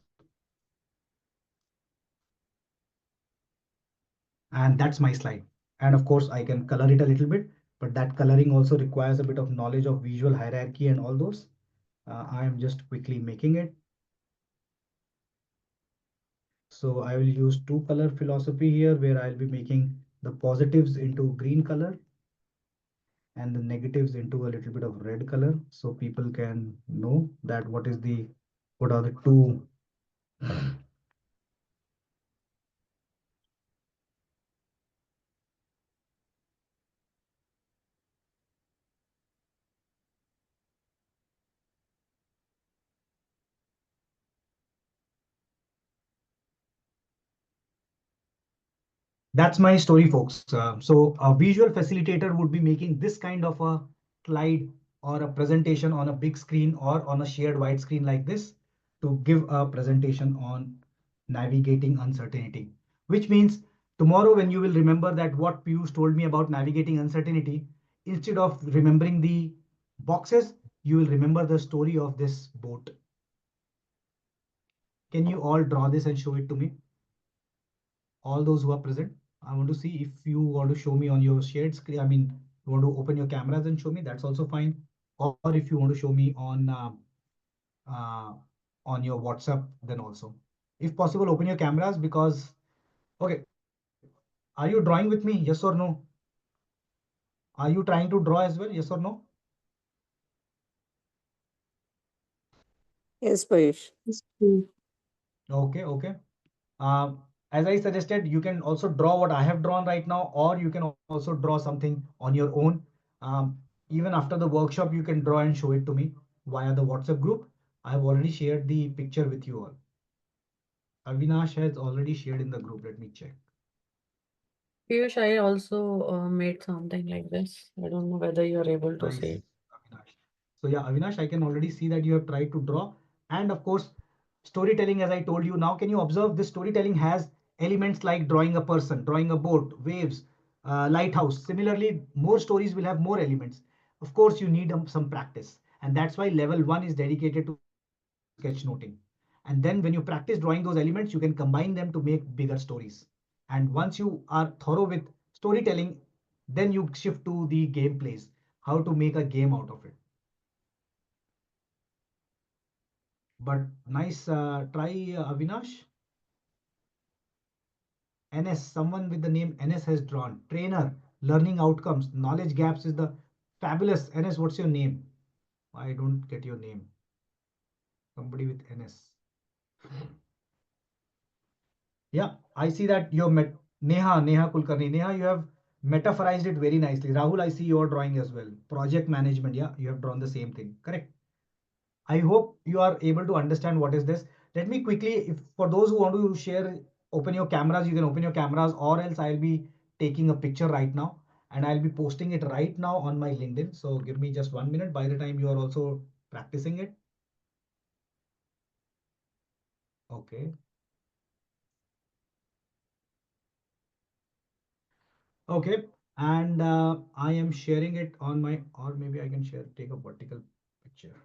Speaker 2: And that's my slide. And of course, I can color it a little bit, but that coloring also requires a bit of knowledge of visual hierarchy and all those. I am just quickly making it. So I will use two color philosophy here where I'll be making the positives into green color and the negatives into a little bit of red color. So people can know that what are the two. That's my story, folks. So a visual facilitator would be making this kind of a slide or a presentation on a big screen or on a shared wide screen like this to give a presentation on navigating uncertainty, which means tomorrow when you will remember that what Piyush told me about navigating uncertainty, instead of remembering the boxes, you will remember the story of this boat. Can you all draw this and show it to me? All those who are present. I want to see if you want to show me on your shared screen. I mean, you want to open your cameras and show me, that's also fine. Or if you want to show me uh, on your WhatsApp, then also. If possible, open your cameras because, okay, are you drawing with me? Yes or no? Are you trying to draw as well? Yes or no?
Speaker 5: Yes, Piyush.
Speaker 2: Okay, okay. As I suggested, you can also draw what I have drawn right now, or you can also draw something on your own. Even after the workshop, you can draw and show it to me via the WhatsApp group. I have already shared the picture with you all. Avinash has already shared in the group. Let me check.
Speaker 6: Piyush, I also made something like this. I don't know whether you're able to see
Speaker 2: Nice,
Speaker 6: it.
Speaker 2: Avinash. So yeah, Avinash, I can already see that you have tried to draw. And of course, storytelling, as I told you, now can you observe this storytelling has elements like drawing a person, drawing a boat, waves, lighthouse. Similarly, more stories will have more elements. Of course, you need some practice. And that's why level 1 is dedicated to sketchnoting. And then when you practice drawing those elements, you can combine them to make bigger stories. And once you are thorough with storytelling, then you shift to the gameplays, how to make a game out of it. But nice try, Avinash. NS, someone with the name NS has drawn. Trainer, learning outcomes, knowledge gaps is the fabulous. NS, what's your name? I don't get your name. Somebody with NS. Yeah, I see that you're met Neha Kulkarni. Neha, you have metaphorized it very nicely. Rahul, I see your drawing as well. Project management, yeah, you have drawn the same thing. Correct. I hope you are able to understand what is this. Let me quickly, if for those who want to share open your cameras, you can open your cameras, or else I'll be taking a picture right now and I'll be posting it right now on my LinkedIn. So give me just 1 minute by the time you are also practicing it. Okay. Okay. And I am sharing it on my, or maybe I can share, take a vertical picture.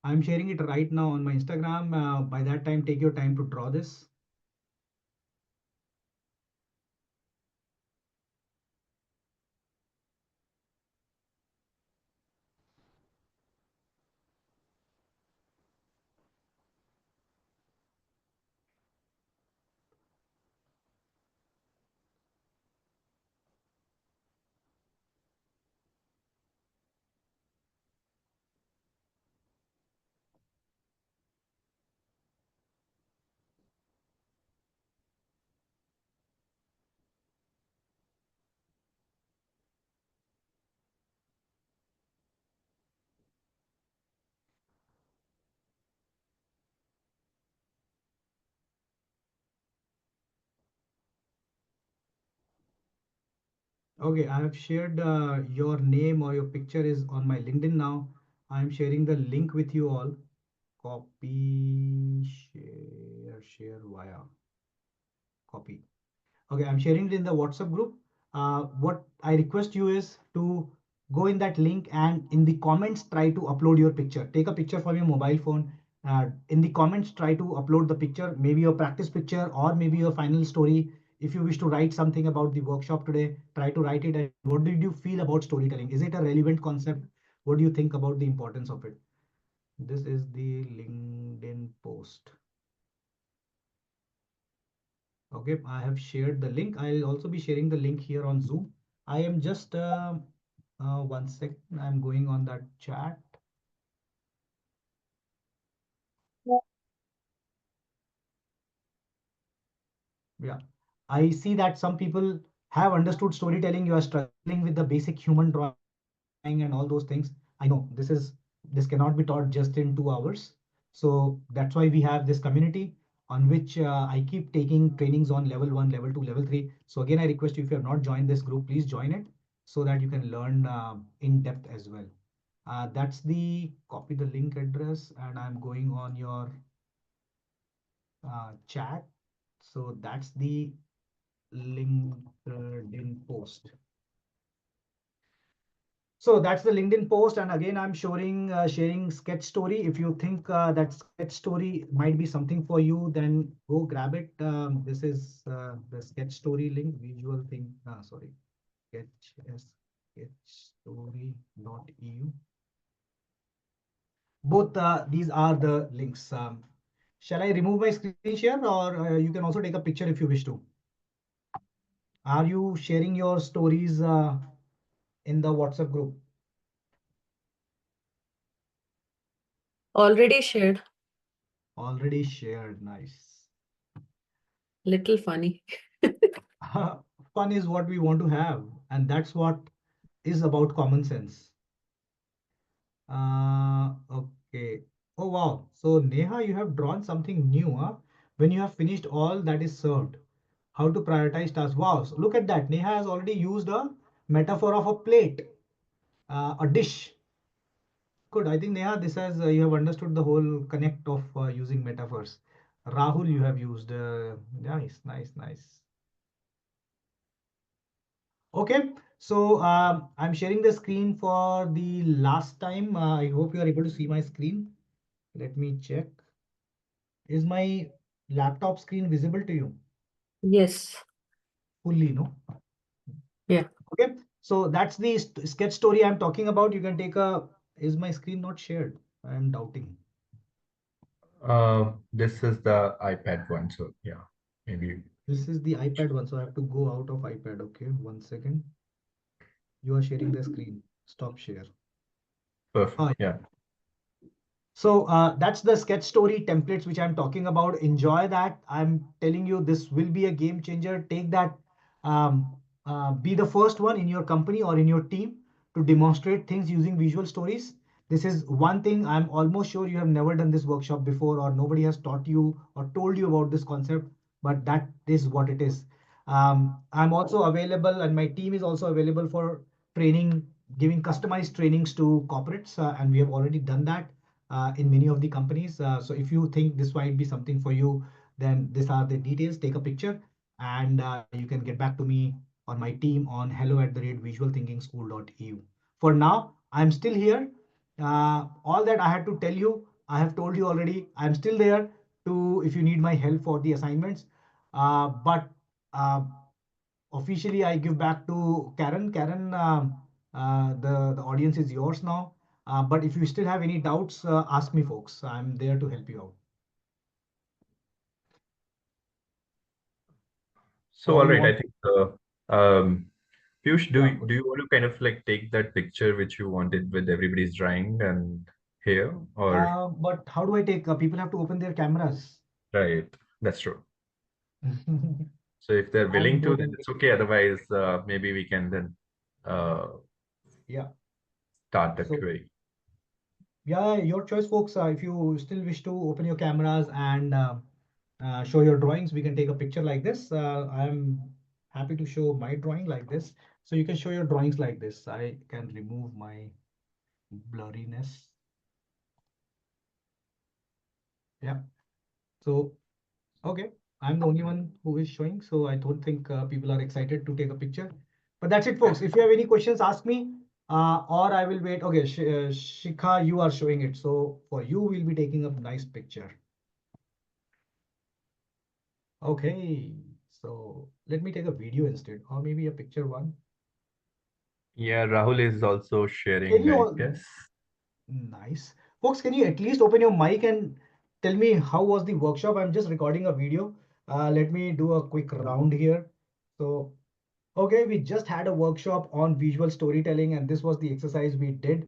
Speaker 2: I'm sharing it right now on my Instagram. By that time, take your time to draw this. Okay, I have shared your name or your picture is on my LinkedIn now. I'm sharing the link with you all. Copy, share via copy. Okay, I'm sharing it in the WhatsApp group. What I request you is to go in that link and in the comments try to upload your picture. Take a picture from your mobile phone. In the comments, try to upload the picture, maybe your practice picture or maybe your final story. If you wish to write something about the workshop today, try to write it. And what did you feel about storytelling? Is it a relevant concept? What do you think about the importance of it? This is the LinkedIn post. Okay, I have shared the link. I'll also be sharing the link here on Zoom. I am just 1 second. I'm going on that chat. Yeah, I see that some people have understood storytelling. You are struggling with the basic human drawing and all those things. I know this cannot be taught just in 2 hours. So that's why we have this community on which I keep taking trainings on level 1, level 2, level 3. So again, I request you, if you have not joined this group, please join it so that you can learn in depth as well. That's the copy the link address and I'm going on your chat. So that's the LinkedIn post. So that's the LinkedIn post. And again, I'm sharing sketch story. If you think that sketch story might be something for you, then go grab it. This is the sketch story link, visual thing. Sorry, sketchstory.eu. Both these are the links. Shall I remove my screen share or you can also take a picture if you wish to? Are you sharing your stories in the WhatsApp group?
Speaker 6: Already shared.
Speaker 2: Already shared. Nice.
Speaker 6: Little funny.
Speaker 2: Fun is what we want to have, and that's what is about common sense. Okay. Oh wow. So Neha, you have drawn something new, huh? When you have finished all that is served. How to prioritize tasks. Wow. So look at that. Neha has already used a metaphor of a plate, a dish. Good. I think Neha, this has you have understood the whole connect of using metaphors. Rahul, you have used. Nice, nice, nice. Okay, so I'm sharing the screen for the last time. I hope you are able to see my screen. Let me check. Is my laptop screen visible to you?
Speaker 6: Yes.
Speaker 2: Fully, no?
Speaker 6: Yeah.
Speaker 2: Okay, so that's the sketch story I'm talking about. You can take a. Is my screen not shared? I'm doubting.
Speaker 3: This is the iPad one, so yeah, maybe.
Speaker 2: This is the iPad one, so I have to go out of iPad. Okay, 1 second. You are sharing the screen. Stop share.
Speaker 3: Perfect.
Speaker 2: Ah,
Speaker 3: Yeah.
Speaker 2: So that's the sketch story templates which I'm talking about. Enjoy that. I'm telling you, this will be a game changer. Take that. Be the first one in your company or in your team to demonstrate things using visual stories. This is one thing I'm almost sure you have never done this workshop before, or nobody has taught you or told you about this concept, but that is what it is. I'm also available, and my team is also available for training, giving customized trainings to corporates, and we have already done that in many of the companies. So if you think this might be something for you, then these are the details. Take a picture, and you can get back to me or my team on hello@visualthinkingschool.eu. For now, I'm still here. All that I had to tell you, I have told you already. I'm still there to if you need my help for the assignments. But officially, I give back to Karen. Karen, the audience is yours now. But if you still have any doubts, ask me, folks. I'm there to help you out.
Speaker 3: So,
Speaker 2: Or
Speaker 3: all
Speaker 2: you
Speaker 3: right, I
Speaker 2: want?
Speaker 3: think, Piyush,
Speaker 2: Yeah.
Speaker 3: do you want to kind of like take that picture which you wanted with everybody's drawing and here, or
Speaker 2: But how do I take? People have to open their cameras.
Speaker 3: right? That's true. So if they're willing
Speaker 2: I'm
Speaker 3: to,
Speaker 2: more
Speaker 3: then
Speaker 2: than
Speaker 3: it's okay. Otherwise, maybe we can then uh,
Speaker 2: yeah.
Speaker 3: start that
Speaker 2: So
Speaker 3: query.
Speaker 2: yeah, your choice, folks. If you still wish to open your cameras and show your drawings, we can take a picture like this. I'm happy to show my drawing like this. So you can show your drawings like this. I can remove my blurriness. Yeah. So, okay. I'm the only one who is showing. So I don't think people are excited to take a picture. But that's it, folks. If you have any questions, ask me. Or I will wait. Okay, Shikha, you are showing it. So for you, we'll be taking a nice picture. Okay, so let me take a video instead, or maybe a picture one.
Speaker 3: Yeah, Rahul is also
Speaker 2: Can
Speaker 3: sharing,
Speaker 2: you
Speaker 3: I
Speaker 2: all,
Speaker 3: guess.
Speaker 2: nice. Folks, can you at least open your mic and tell me how was the workshop? I'm just recording a video. Let me do a quick round here. So, okay, we just had a workshop on visual storytelling, and this was the exercise we did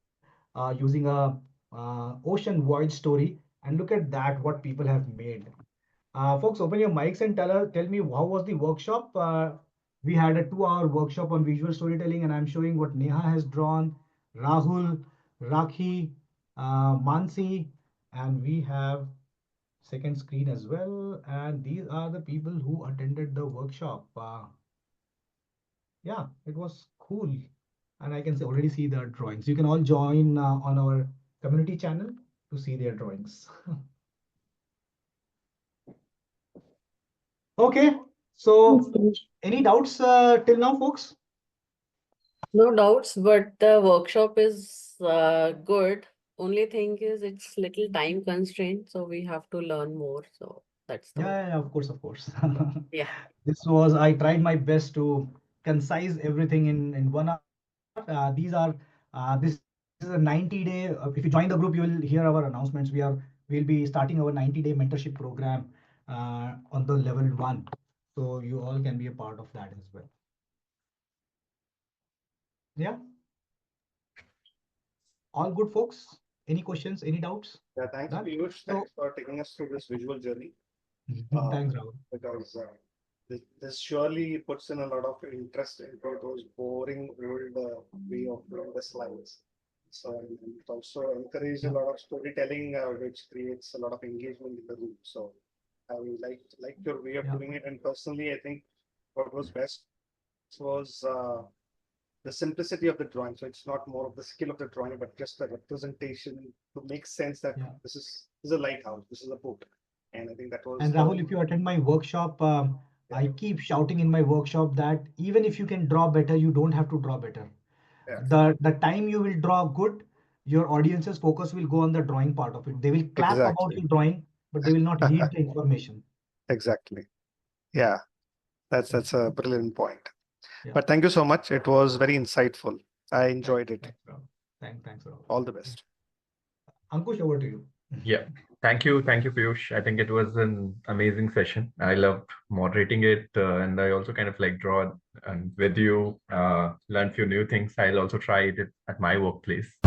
Speaker 2: using a ocean void story. And look at that, what people have made. Folks, open your mics and tell me how was the workshop. We had a 2-hour workshop on visual storytelling, and I'm showing what Neha has drawn, Rahul, Rakhi, Mansi, and we have second screen as well. And these are the people who attended the workshop. Yeah, it was cool, and I can already see the drawings. You can all join on our community channel to see their drawings. Okay, so any doubts till now, folks?
Speaker 6: No doubts, but the workshop is good. Only thing is it's little time constraint, so we have to learn more. So that's the
Speaker 2: Yeah, of course, of course.
Speaker 6: yeah.
Speaker 2: I tried my best to concise everything in 1 hour. This is a 90-day. If you join the group, you will hear our announcements. We'll be starting our 90-day mentorship program on the level 1. So you all can be a part of that as well. Yeah, all good, folks. Any questions, any doubts?
Speaker 7: Yeah, thanks,
Speaker 2: Done?
Speaker 7: Piyush.
Speaker 2: So,
Speaker 7: Thanks for taking us through this visual journey.
Speaker 2: thanks, Rahul.
Speaker 7: Because this surely puts in a lot of interest into those boring old way of doing the slides. So and it also encouraged a lot of storytelling, which creates a lot of engagement in the room. So I like your way of
Speaker 2: Yeah.
Speaker 7: doing it. And personally, I think what was best was the simplicity of the drawing. So it's not more of the skill of the drawing, but just the representation to make sense that
Speaker 2: Yeah.
Speaker 7: this is a lighthouse, this is a boat. And I think that was
Speaker 2: And Rahul, if you attend my workshop, I keep shouting in my workshop that even if you can draw better, you don't have to draw better.
Speaker 7: yeah,
Speaker 2: The time you will draw good, your audience's focus will go on the drawing part of it. They will clap about
Speaker 7: exactly.
Speaker 2: your drawing, but they will not heed the information.
Speaker 7: Exactly. Yeah, that's a brilliant point.
Speaker 2: Yeah.
Speaker 7: But thank you so much. It was very insightful. I enjoyed it.
Speaker 2: Thanks, Rahul. Thanks, Rahul.
Speaker 7: All the best.
Speaker 2: Ankush, over to you.
Speaker 3: Yeah. Thank you, Piyush. I think it was an amazing session. I loved moderating it, and I also kind of like draw and with you, learn few new things. I'll also try it at my workplace.